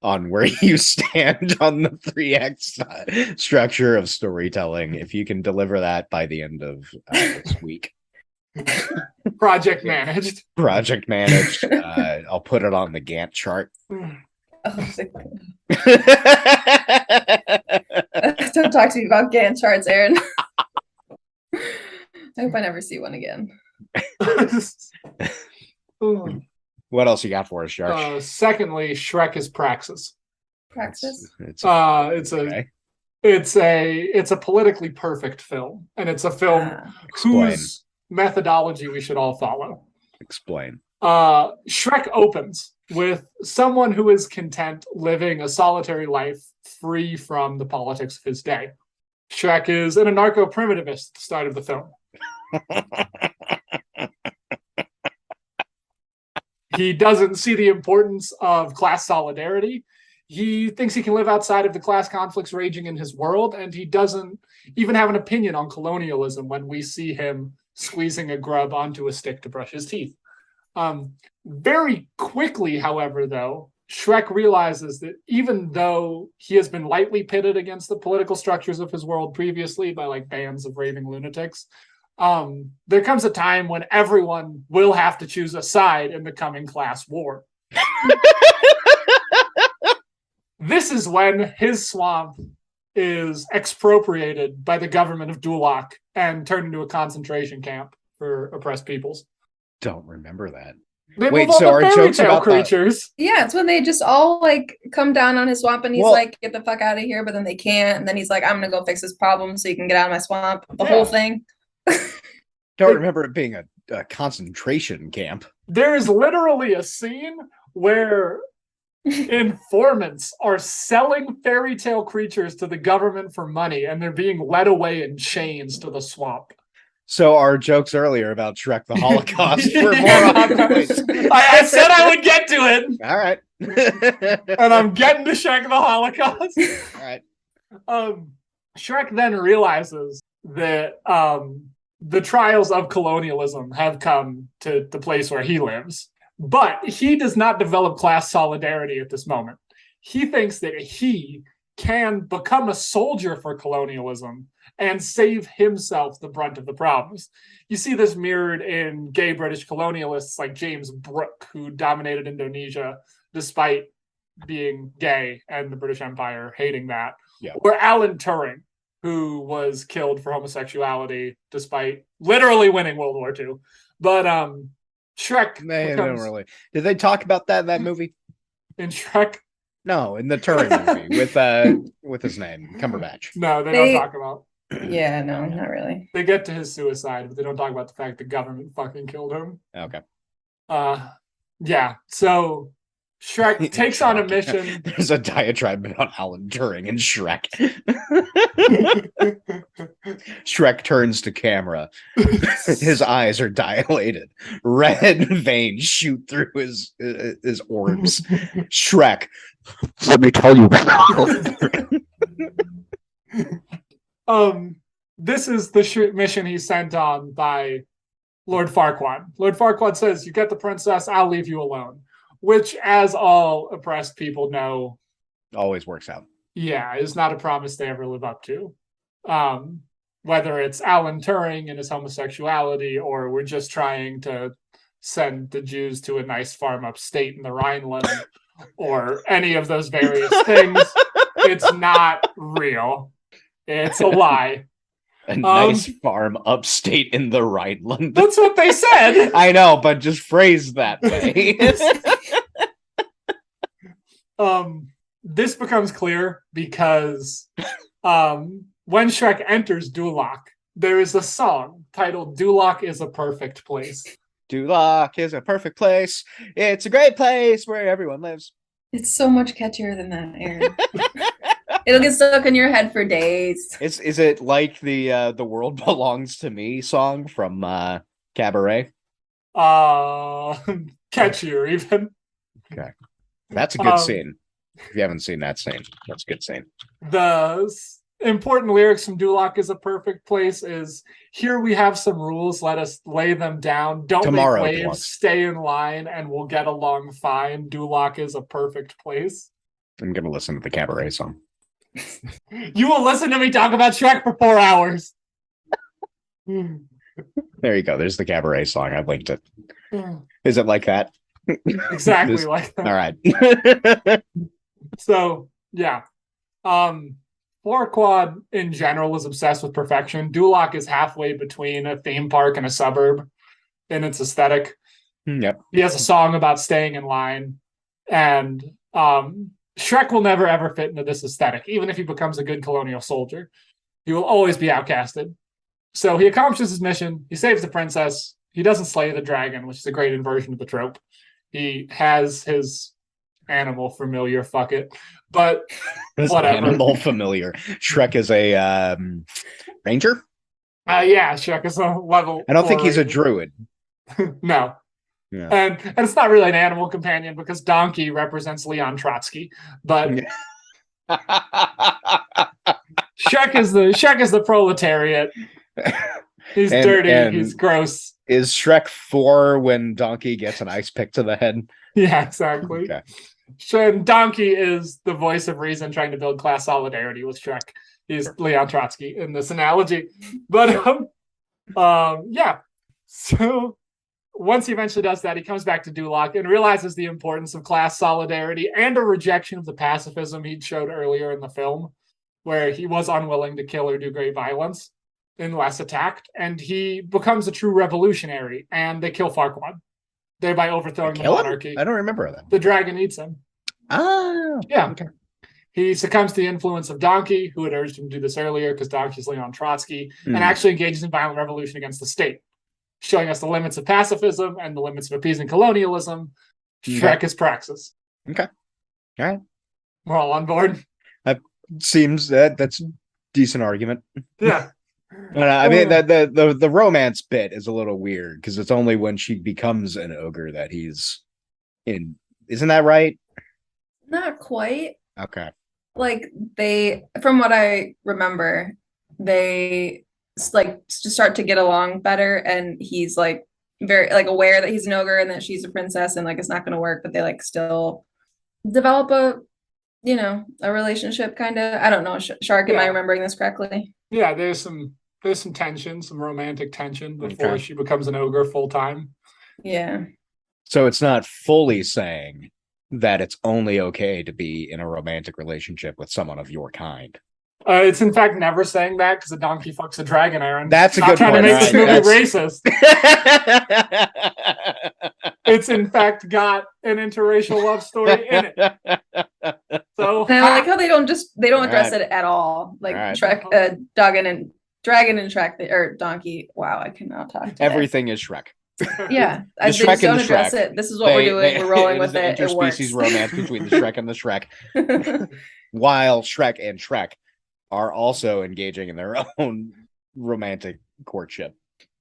on where you stand on the 3X structure of storytelling. If you can deliver that by the end of this week. Project managed. I'll put it on the Gantt chart. Don't talk to me about Gantt charts, Aaron. I hope I never see one again. What else you got for us, Shark? Secondly, Shrek is praxis. Praxis? It's a politically perfect film, and it's a film whose methodology we should all follow. Explain. Shrek opens with someone who is content living a solitary life free from the politics of his day. Shrek is an anarcho-primitivist at the start of the film. He doesn't see the importance of class solidarity. He thinks he can live outside of the class conflicts raging in his world, and he doesn't even have an opinion on colonialism when we see him squeezing a grub onto a stick to brush his teeth. Very quickly, however, though, Shrek realizes that even though he has been lightly pitted against the political structures of his world previously by like bands of raving lunatics, there comes a time when everyone will have to choose a side in the coming class war. This is when his swamp is expropriated by the government of Duloc and turned into a concentration camp for oppressed peoples. Don't remember that. Wait, so are jokes about creatures? Yeah, it's when they just all like come down on his swamp and he's like, get the fuck out of here, but then they can't. And then he's like, I'm gonna go fix this problem so you can get out of my swamp. The whole thing. Don't remember it being a concentration camp. There is literally a scene where informants are selling fairy tale creatures to the government for money, and they're being led away in chains to the swamp. So our jokes earlier about Shrek the Holocaust were more on point. I said I would get to it. All right. And I'm getting to Shrek the Holocaust. All right. Shrek then realizes that the trials of colonialism have come to the place where he lives. But he does not develop class solidarity at this moment. He thinks that he can become a soldier for colonialism and save himself the brunt of the problems. You see this mirrored in gay British colonialists like James Brooke, who dominated Indonesia despite being gay and the British Empire hating that. Yeah. Or Alan Turing, who was killed for homosexuality despite literally winning World War II. But Shrek Did they talk about that in that movie? In Shrek? No, in the Turing movie with his name, Cumberbatch. No, they don't talk about. Yeah, no, not really. They get to his suicide, but they don't talk about the fact the government fucking killed him. Okay. Yeah. So Shrek takes on a mission. There's a diatribe about Alan Turing and Shrek. Shrek turns to camera. His eyes are dilated. Red veins shoot through his orbs. Shrek, let me tell you. This is the mission he's sent on by Lord Farquaad. Lord Farquaad says, you get the princess, I'll leave you alone. Which, as all oppressed people know, always works out. Yeah, is not a promise they ever live up to. Whether it's Alan Turing and his homosexuality, or we're just trying to send the Jews to a nice farm upstate in the Rhineland, or any of those various things, it's not real. It's a lie. A nice farm upstate in the Rhineland. That's what they said. I know, but just phrased that way. This becomes clear because when Shrek enters Duloc, there is a song titled Duloc is a Perfect Place. Duloc is a perfect place. It's a great place where everyone lives. It's so much catchier than that, Aaron. It'll get stuck in your head for days. Is it like the World Belongs to Me song from Cabaret? Catchier even. Okay. That's a good scene. If you haven't seen that scene, that's a good scene. The important lyrics from Duloc is a Perfect Place is, here we have some rules, let us lay them down. Don't Tomorrow make waves, belongs. stay in line, and we'll get along fine. Duloc is a perfect place. I'm going to listen to the Cabaret song. You will listen to me talk about Shrek for 4 hours. There you go. There's the Cabaret song. I linked it. Is it like that? Exactly like that. All right. So, yeah. Farquaad in general is obsessed with perfection. Duloc is halfway between a theme park and a suburb in its aesthetic. Yep. He has a song about staying in line, and Shrek will never ever fit into this aesthetic. Even if he becomes a good colonial soldier, he will always be outcasted. So he accomplishes his mission. He saves the princess. He doesn't slay the dragon, which is a great inversion of the trope. He has his animal familiar, fuck it. But whatever. Animal familiar. Shrek is a ranger? Yeah, Shrek is a level. I don't think he's a ranger. druid. No. Yeah. And it's not really an animal companion because Donkey represents Leon Trotsky. But Shrek is the proletariat. He's dirty, he's gross. Is Shrek 4 when Donkey gets an ice pick to the head? Yeah, exactly. Okay. And Donkey is the voice of reason trying to build class solidarity with Shrek. He's Leon Trotsky in this analogy. But yeah. So once he eventually does that, he comes back to Duloc and realizes the importance of class solidarity and a rejection of the pacifism he'd showed earlier in the film, where he was unwilling to kill or do great violence unless attacked, and he becomes a true revolutionary, and they kill Farquaad, thereby overthrowing the monarchy. I don't remember that. The dragon eats him. Ah, yeah. Okay. He succumbs to the influence of Donkey, who had urged him to do this earlier because Donkey's Leon Trotsky, and actually engages in violent revolution against the state, showing us the limits of pacifism and the limits of appeasing colonialism. Shrek is praxis. Okay. All right. We're all on board. That seems that's a decent argument. Yeah. I mean, the romance bit is a little weird because it's only when she becomes an ogre that he's in. Isn't that right? Not quite. Okay. Like from what I remember, they like just start to get along better, and he's like very like aware that he's an ogre and that she's a princess, and like it's not going to work, but they like still develop a relationship kind of. I don't know, Shark. Am I remembering this correctly? Yeah, there's some tension, some romantic tension before she becomes an ogre full time. Yeah. So it's not fully saying that it's only okay to be in a romantic relationship with someone of your kind. It's in fact never saying that because a donkey fucks a dragon, Aaron. That's a good point. Not trying to make this movie racist. It's in fact got an interracial love story in it. So and I like how they don't address it at all. Like Shrek, dragon and Shrek or donkey. Wow, I cannot talk. Today. Everything is Shrek. Yeah, they just don't address it. This is what we're doing. We're rolling with it. It works. Interspecies romance between the Shrek and the Shrek, while Shrek and Shrek are also engaging in their own romantic courtship.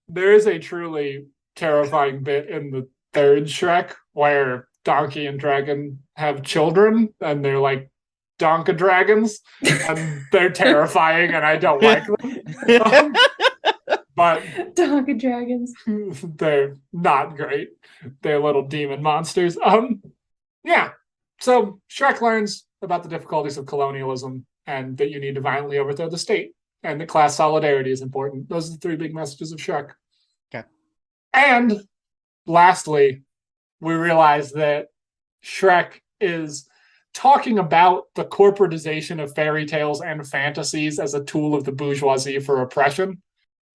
There is a truly terrifying bit in the third Shrek where Donkey and Dragon have children, and they're like Donka dragons, and they're terrifying, and I don't like them. But Donka dragons, they're not great. They're little demon monsters. Yeah. So Shrek learns about the difficulties of colonialism and that you need to violently overthrow the state and that class solidarity is important. Those are the three big messages of Shrek. Okay. And lastly, we realize that Shrek is talking about the corporatization of fairy tales and fantasies as a tool of the bourgeoisie for oppression.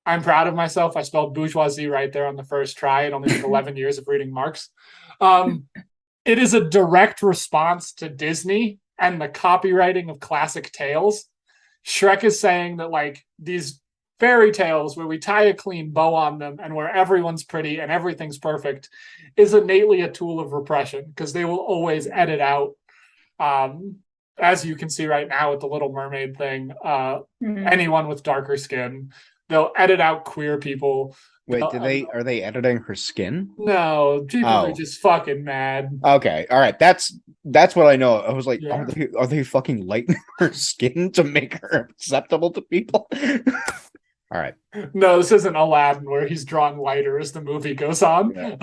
I'm proud of myself. I spelled bourgeoisie right there on the first try. It only took 11 years of reading Marx. It is a direct response to Disney and the copywriting of classic tales. Shrek is saying that like these fairy tales where we tie a clean bow on them and where everyone's pretty and everything's perfect is innately a tool of repression because they will always edit out as you can see right now with the Little Mermaid thing, anyone with darker skin, they'll edit out queer people. Wait, are they editing her skin? No, people are just fucking mad. Okay, all right, that's what I know. I was like, are they fucking lightening her skin to make her acceptable to people? All right. No, this isn't Aladdin where he's drawn lighter as the movie goes on. Yeah.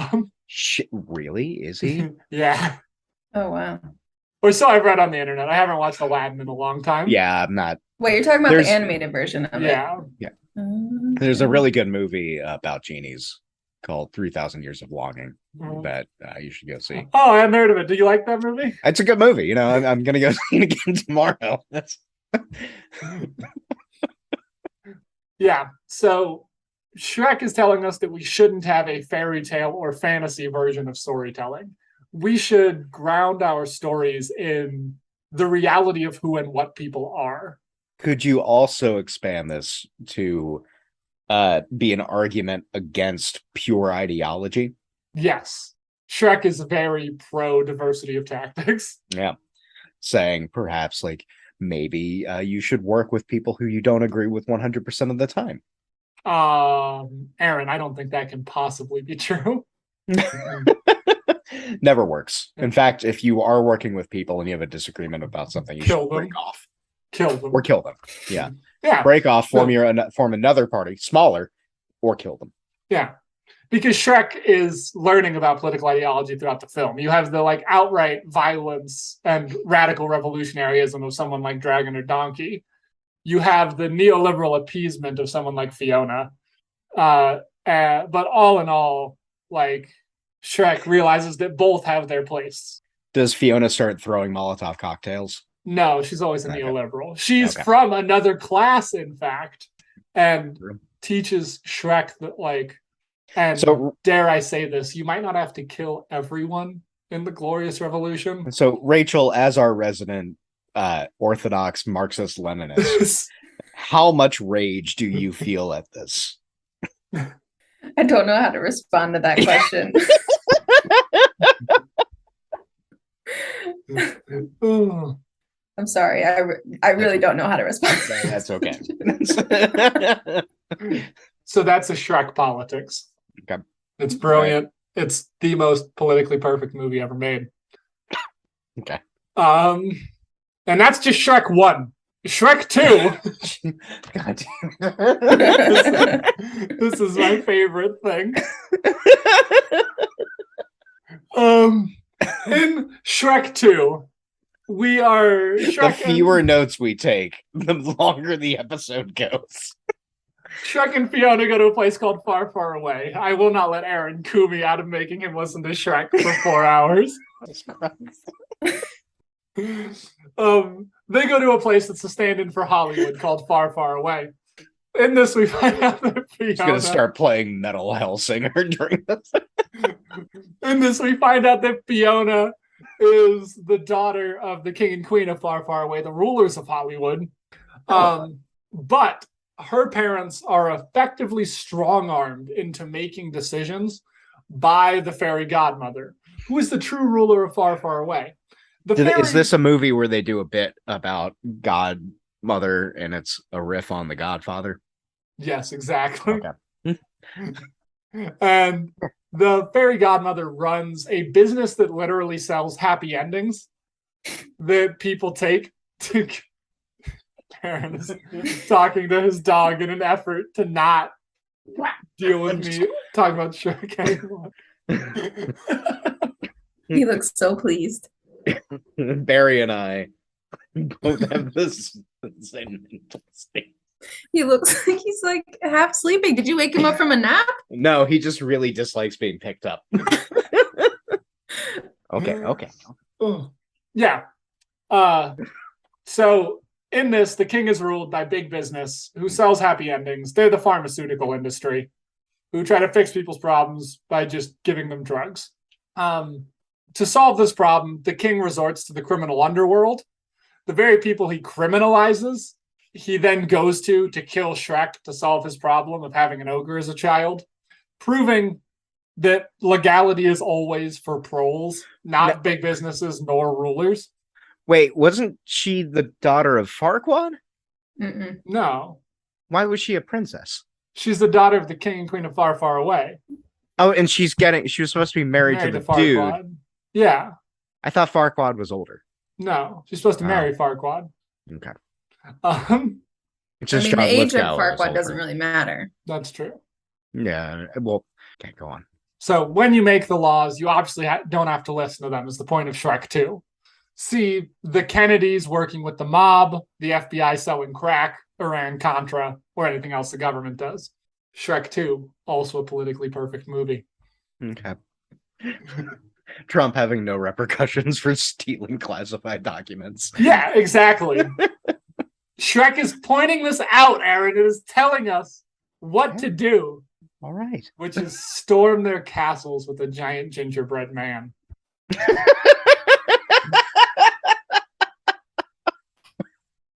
Shit, really? Is he? Yeah. Oh wow. Or so I've read on the internet. I haven't watched Aladdin in a long time. Yeah, I'm not. Wait, you're talking about the animated version of it? Yeah. There's a really good movie about genies called 3,000 Years of Longing that you should go see. Oh, I hadn't heard of it. Do you like that movie? It's a good movie. You know, I'm going to go see it again tomorrow. Yeah. So Shrek is telling us that we shouldn't have a fairy tale or fantasy version of storytelling. We should ground our stories in the reality of who and what people are. Could you also expand this to be an argument against pure ideology? Yes. Shrek is very pro diversity of tactics. Yeah. Saying perhaps like maybe you should work with people who you don't agree with 100% of the time. Aaron, I don't think that can possibly be true. Never works. In fact, if you are working with people and you have a disagreement about something, you should break off. Kill them. Or kill them. Yeah. Yeah. Break off, form another party, smaller, or kill them. Yeah. Because Shrek is learning about political ideology throughout the film. You have the like outright violence and radical revolutionaryism of someone like Dragon or Donkey. You have the neoliberal appeasement of someone like Fiona. But all in all, like Shrek realizes that both have their place. Does Fiona start throwing Molotov cocktails? No, she's always a neoliberal. She's from another class, in fact, and teaches Shrek that, like, and so, dare I say this, you might not have to kill everyone in the Glorious Revolution. So, Rachel, as our resident Orthodox Marxist-Leninist, how much rage do you feel at this? I don't know how to respond to that question. I'm sorry. I really don't know how to respond. That's okay. So that's a Shrek politics. Okay. It's brilliant. Right. It's the most politically perfect movie ever made. Okay. And that's just Shrek 1. Shrek 2. God damn. This is my favorite thing. In Shrek 2, we are Shrek. The fewer notes we take, the longer the episode goes. Shrek and Fiona go to a place called Far, Far Away. I will not let Aaron coo me out of making him listen to Shrek for 4 hours. They go to a place that's a stand-in for Hollywood called Far, Far Away. In this, we find out that Fiona... He's going to start playing Metal Hellsinger during this. In this, we find out that Fiona is the daughter of the king and queen of Far, Far Away, the rulers of Hollywood. But her parents are effectively strong-armed into making decisions by the fairy godmother, who is the true ruler of Far, Far Away. Is this a movie where they do a bit about Godmother and it's a riff on The Godfather? Yes, exactly. Okay. And the fairy godmother runs a business that literally sells happy endings that people take to... Aaron is talking to his dog in an effort to not deal with me talking about Shrek anymore. He looks so pleased. Barry and I both have this same mental state. He looks like he's like half sleeping. Did you wake him up from a nap? No, he just really dislikes being picked up. Okay. Yeah. So in this, the king is ruled by big business who sells happy endings. They're the pharmaceutical industry who try to fix people's problems by just giving them drugs. To solve this problem, the king resorts to the criminal underworld. The very people he criminalizes, he then goes to kill Shrek to solve his problem of having an ogre as a child, proving that legality is always for proles, not big businesses nor rulers. Wait, wasn't she the daughter of Farquaad? Mm-mm. No. Why was she a princess? She's the daughter of the king and queen of Far, Far Away. Oh, and she was supposed to be married to the Farquaad. dude. Yeah. I thought Farquaad was older. No, she's supposed to marry Farquaad. Okay. The age of Farquaad doesn't really matter. That's true. Yeah, well, okay, go on. So when you make the laws, you obviously don't have to listen to them, is the point of Shrek 2. See the Kennedys working with the mob, the FBI selling crack, Iran-Contra, or anything else the government does. Shrek 2, also a politically perfect movie. Okay. Trump having no repercussions for stealing classified documents. Yeah, exactly. Shrek is pointing this out, Aaron. It is telling us what to do. All right. Which is storm their castles with a giant gingerbread man.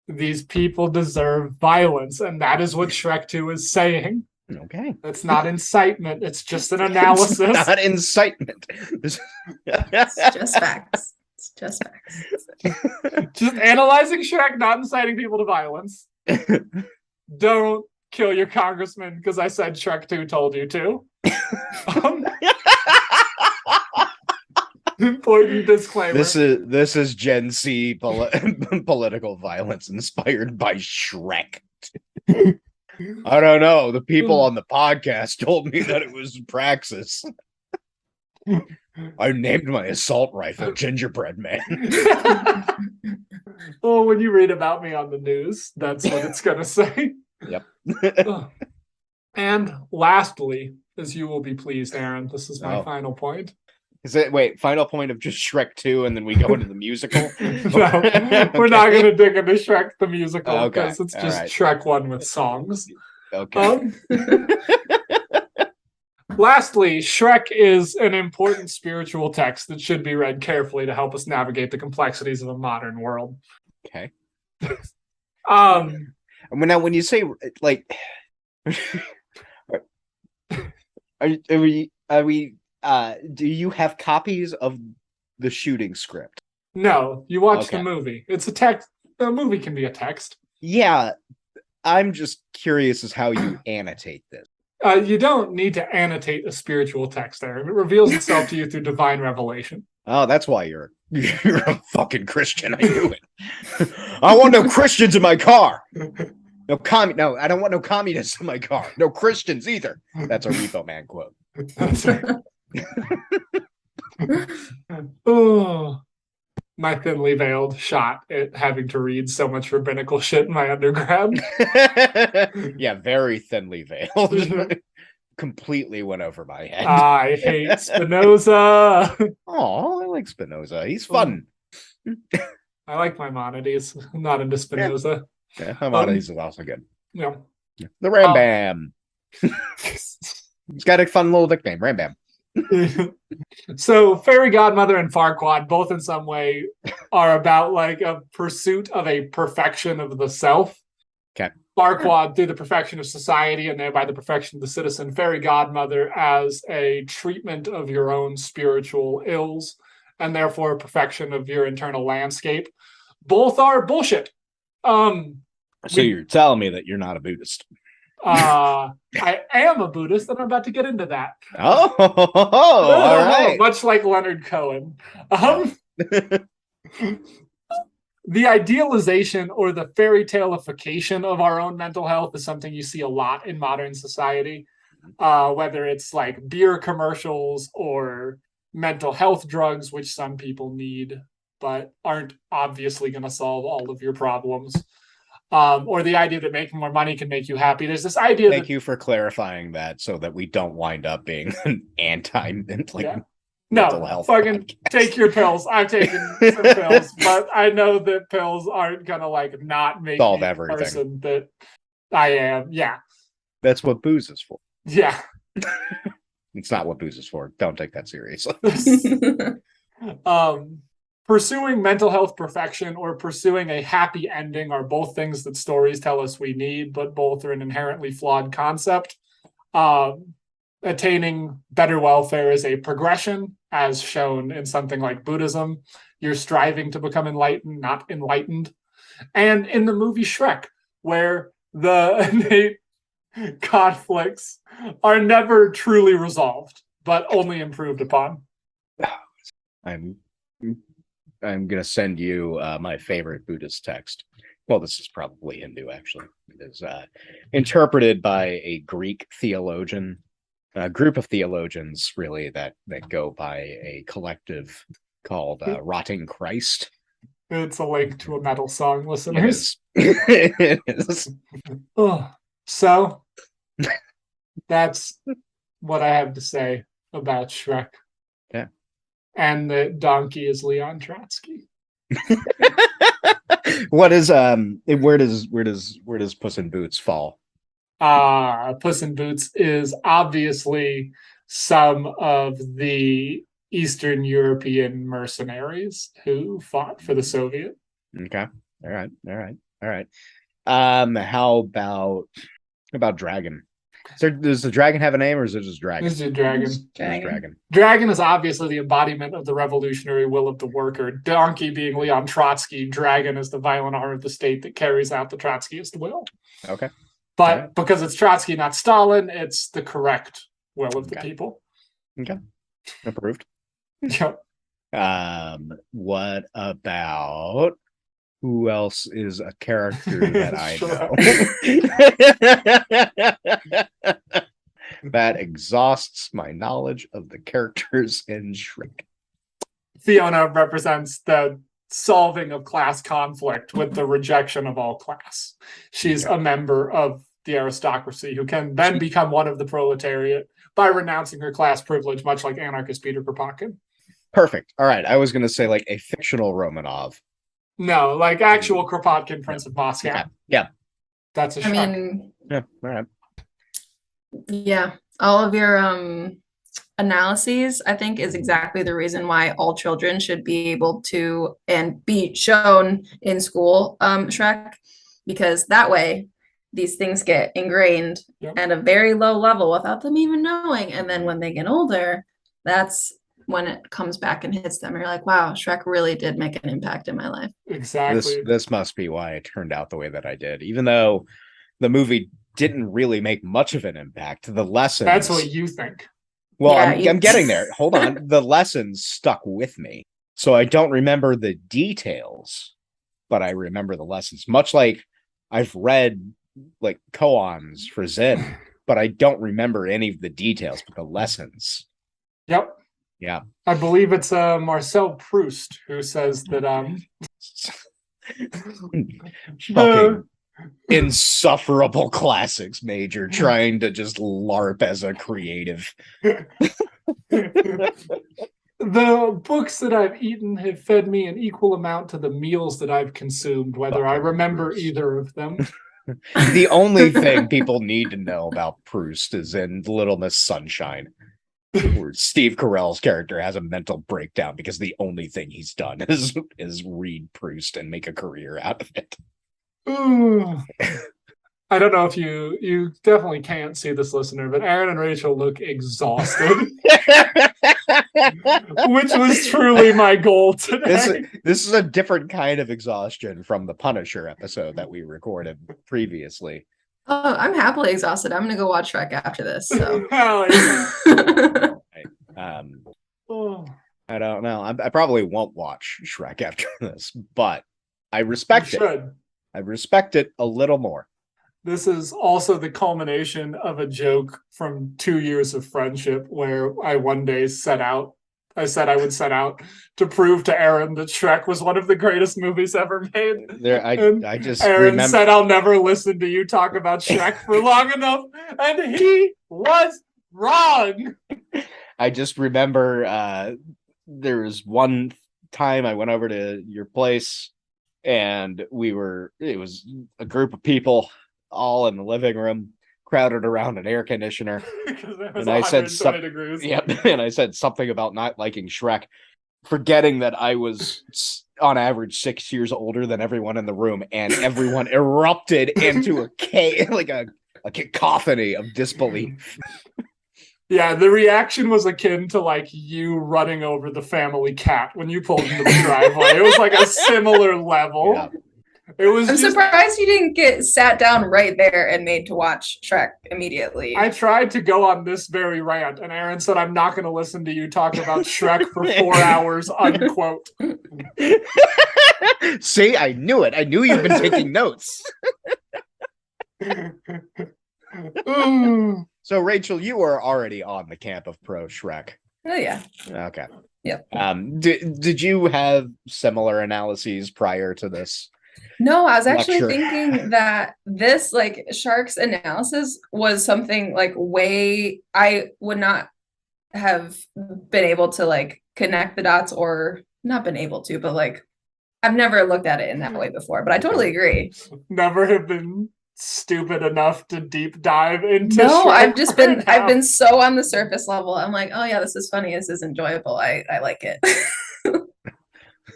These people deserve violence, and that is what Shrek 2 is saying. Okay. It's not incitement, it's just an analysis. It's not incitement. It's just facts. It's just facts. Just analyzing Shrek, not inciting people to violence. Don't kill your congressman because I said Shrek 2 told you to. Important disclaimer. This is Gen Z political violence inspired by Shrek. I don't know. The people on the podcast told me that it was praxis. I named my assault rifle Gingerbread Man. Oh, when you read about me on the news, that's what it's going to say. Yep. And lastly, as you will be pleased, Aaron, this is my final point. Is it final point of just Shrek 2 and then we go into the musical? No, we're not going to dig into Shrek the musical because it's just right. Shrek 1 with songs. Okay. Lastly, Shrek is an important spiritual text that should be read carefully to help us navigate the complexities of a modern world. Okay. Now, when you say like, are we? Do you have copies of the shooting script? No, you watch the movie. It's a text. The movie can be a text. Yeah, I'm just curious as how you annotate this. You don't need to annotate a spiritual text, Aaron. It reveals itself to you through divine revelation. Oh, that's why you're a fucking Christian. I knew it. I want no Christians in my car. No, I don't want no communists in my car. No Christians either. That's a Repo Man quote. That's right. Oh, my thinly veiled shot at having to read so much rabbinical shit in my undergrad. Yeah, very thinly veiled. Completely went over my head. I hate Spinoza. Oh, I like Spinoza. He's fun. I like Maimonides. I'm not into Spinoza. Yeah, Maimonides is also good. Yeah. The Rambam. He's got a fun little nickname, Rambam. So Fairy Godmother and Farquaad both in some way are about like a pursuit of a perfection of the self. Okay. Farquaad through the perfection of society and thereby the perfection of the citizen. Fairy Godmother as a treatment of your own spiritual ills and therefore a perfection of your internal landscape. Both are bullshit. So you're telling me that you're not a Buddhist? I am a Buddhist, and I'm about to get into that. Oh, all right. Much like Leonard Cohen. The idealization or the fairy taleification of our own mental health is something you see a lot in modern society, whether it's like beer commercials or mental health drugs, which some people need, but aren't obviously going to solve all of your problems. Or the idea that making more money can make you happy. There's this idea. Thank you for clarifying that, so that we don't wind up being an mental health. Fucking podcast. Take your pills. I've taken some pills, but I know that pills aren't gonna like not make solve me everything. The person that I am. Yeah, that's what booze is for. Yeah, it's not what booze is for. Don't take that seriously. Pursuing mental health perfection or pursuing a happy ending are both things that stories tell us we need, but both are an inherently flawed concept. attaining better welfare is a progression, as shown in something like Buddhism. You're striving to become enlightened, not enlightened. And in the movie Shrek, where the innate conflicts are never truly resolved, but only improved upon. I'm gonna send you my favorite Buddhist text. Well, this is probably Hindu, actually. It is interpreted by a Greek theologian, a group of theologians, really, that go by a collective called Rotting Christ. It's a link to a metal song, listeners. It is. Oh, so that's what I have to say about Shrek. Yeah. And that Donkey is Leon Trotsky. What is where does Puss in Boots fall? Puss in Boots is obviously some of the Eastern European mercenaries who fought for the Soviet. Okay. All right. How about Dragon? Does the dragon have a name, or is it just Dragon? This is a dragon. Dragon. Dragon is obviously the embodiment of the revolutionary will of the worker. Donkey being Leon Trotsky, Dragon is the violent arm of the state that carries out the Trotskyist will. Okay. But because it's Trotsky, not Stalin, it's the correct will of the people. Okay. Approved. Yep. What about who else is a character that I know? That exhausts my knowledge of the characters in Shrek. Fiona represents the solving of class conflict with the rejection of all class. She's a member of the aristocracy who can then become one of the proletariat by renouncing her class privilege, much like anarchist Peter Kropotkin. Perfect. All right. I was going to say like a fictional Romanov. No, like actual Kropotkin, Prince of Moscow. Yeah. That's a Shrek. I mean, yeah. All right. Yeah. All of your analyses, I think, is exactly the reason why all children should be able to and be shown in school Shrek, because that way these things get ingrained at a very low level without them even knowing. And then when they get older, that's when it comes back and hits them. You're like, wow, Shrek really did make an impact in my life. Exactly. This must be why it turned out the way that I did, even though the movie didn't really make much of an impact. The lessons. That's what you think. Well, yeah, I'm getting there. Hold on. The lessons stuck with me. So I don't remember the details, but I remember the lessons. Much like I've read like koans for Zen, but I don't remember any of the details, but the lessons. Yep. Yeah. I believe it's Marcel Proust who says that fucking insufferable classics major trying to just LARP as a creative. The books that I've eaten have fed me an equal amount to the meals that I've consumed, whether I remember either of them. The only thing people need to know about Proust is in Little Miss Sunshine, where Steve Carell's character has a mental breakdown because the only thing he's done is read Proust and make a career out of it. I don't know if you definitely can't see this, listener, but Aaron and Rachel look exhausted, which was truly my goal today. This is a different kind of exhaustion from the Punisher episode that we recorded previously. Oh, I'm happily exhausted. I'm gonna go watch Shrek after this. So. Hell yeah. I don't know. I probably won't watch Shrek after this, but I respect it. I respect it a little more. This is also the culmination of a joke from 2 years of friendship where I one day said I would set out to prove to Aaron that Shrek was one of the greatest movies ever made. I just Aaron said, I'll never listen to you talk about Shrek for long enough, and he was wrong. I just remember there was one time I went over to your place and it was a group of people all in the living room crowded around an air conditioner. And I said degrees. Yep. And I said something about not liking Shrek, forgetting that I was on average 6 years older than everyone in the room, and everyone erupted into a cacophony of disbelief. Yeah, the reaction was akin to like you running over the family cat when you pulled into the driveway. It was like a similar level. Yeah. I'm surprised you didn't get sat down right there and made to watch Shrek immediately. I tried to go on this very rant, and Aaron said, I'm not going to listen to you talk about Shrek for 4 hours, unquote. See, I knew it. I knew you've been taking notes. So, Rachel, you were already on the camp of pro Shrek. Oh, yeah. Okay. Yep. Did you have similar analyses prior to this? No, I was actually thinking that this like Shark's analysis was something like I would not have been able to like connect the dots, or not been able to, but like I've never looked at it in that way before, but I totally agree. Never have been stupid enough to deep dive into No, Shrek I've been so on the surface level. I'm like, oh yeah, this is funny, this is enjoyable. I like it.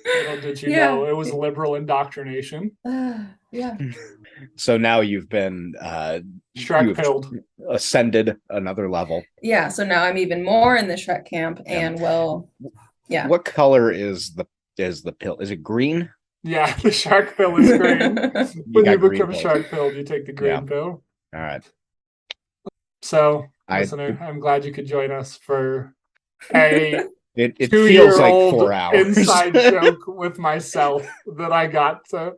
Little did you know it was liberal indoctrination. Yeah. So now you've been Shrek pilled, ascended another level. Yeah, so now I'm even more in the Shrek camp, and What color is the pill? Is it green? Yeah, the shark pill is green. When you become shark pilled, you take the green pill. All right. So, listener, I'm glad you could join us for a it feels like 4 hours inside joke with myself that I got to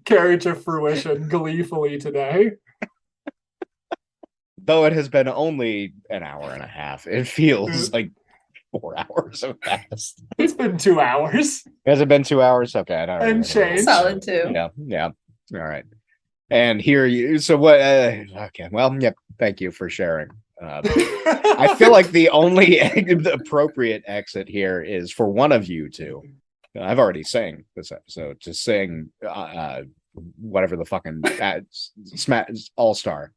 carry to fruition gleefully today. Though it has been only an hour and a half, it feels like 4 hours so fast. It's been 2 hours. Has it been 2 hours? Okay, I don't know. And change. Solid 2. Yeah. All right. And here you. So what? Okay. Well, yep. Thank you for sharing. I feel like the only appropriate exit here is for one of you to. I've already sang this episode to sing whatever the fucking All-Star,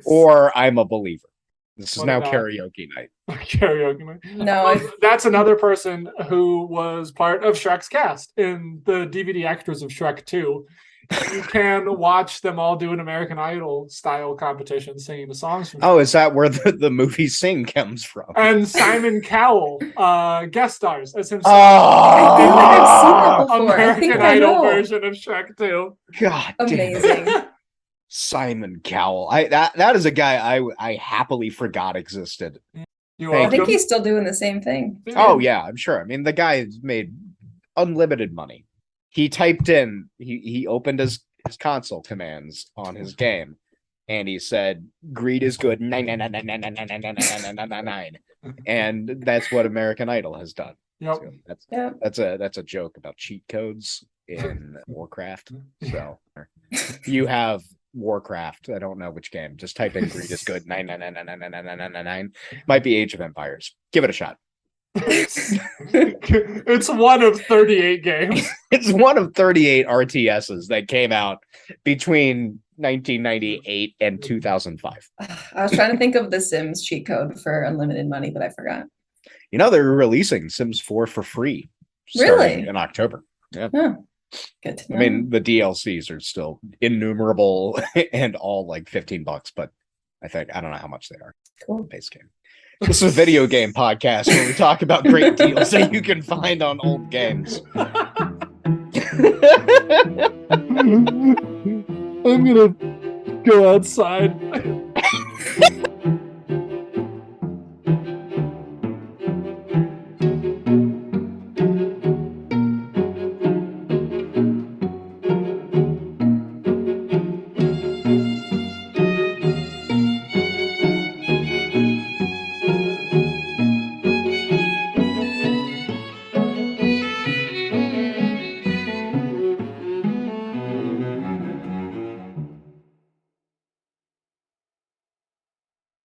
or I'm a Believer. This is now karaoke night. Karaoke night. No, that's another person who was part of Shrek's cast in the DVD extras of Shrek 2. You can watch them all do an American Idol style competition singing the songs from Shrek. Oh, is that where the movie Sing comes from? And Simon Cowell guest stars as himself. I think I've seen that before. American Idol version of Shrek 2. God amazing. Damn. Simon Cowell. That is a guy I happily forgot existed. I think he's still doing the same thing. Oh yeah, I'm sure. I mean, the guy has made unlimited money. He typed in, he opened his console commands on his game, and he said, "Greed is good 999999999," and that's what American Idol has done. Yep. So that's a joke about cheat codes in Warcraft. So you have Warcraft. I don't know which game. Just type in "Greed is good 999999999." Might be Age of Empires. Give it a shot. It's one of 38 games. It's one of 38 RTSs that came out between 1998 and 2005. I was trying to think of the Sims cheat code for unlimited money, but I forgot. You know, they're releasing Sims 4 for free. Really? In October. Yeah. Huh. Good to know. I mean, the DLCs are still innumerable and all like $15, but I don't know how much they are. Cool. Base game. This is a video game podcast where we talk about great deals that you can find on old games. I'm gonna go outside.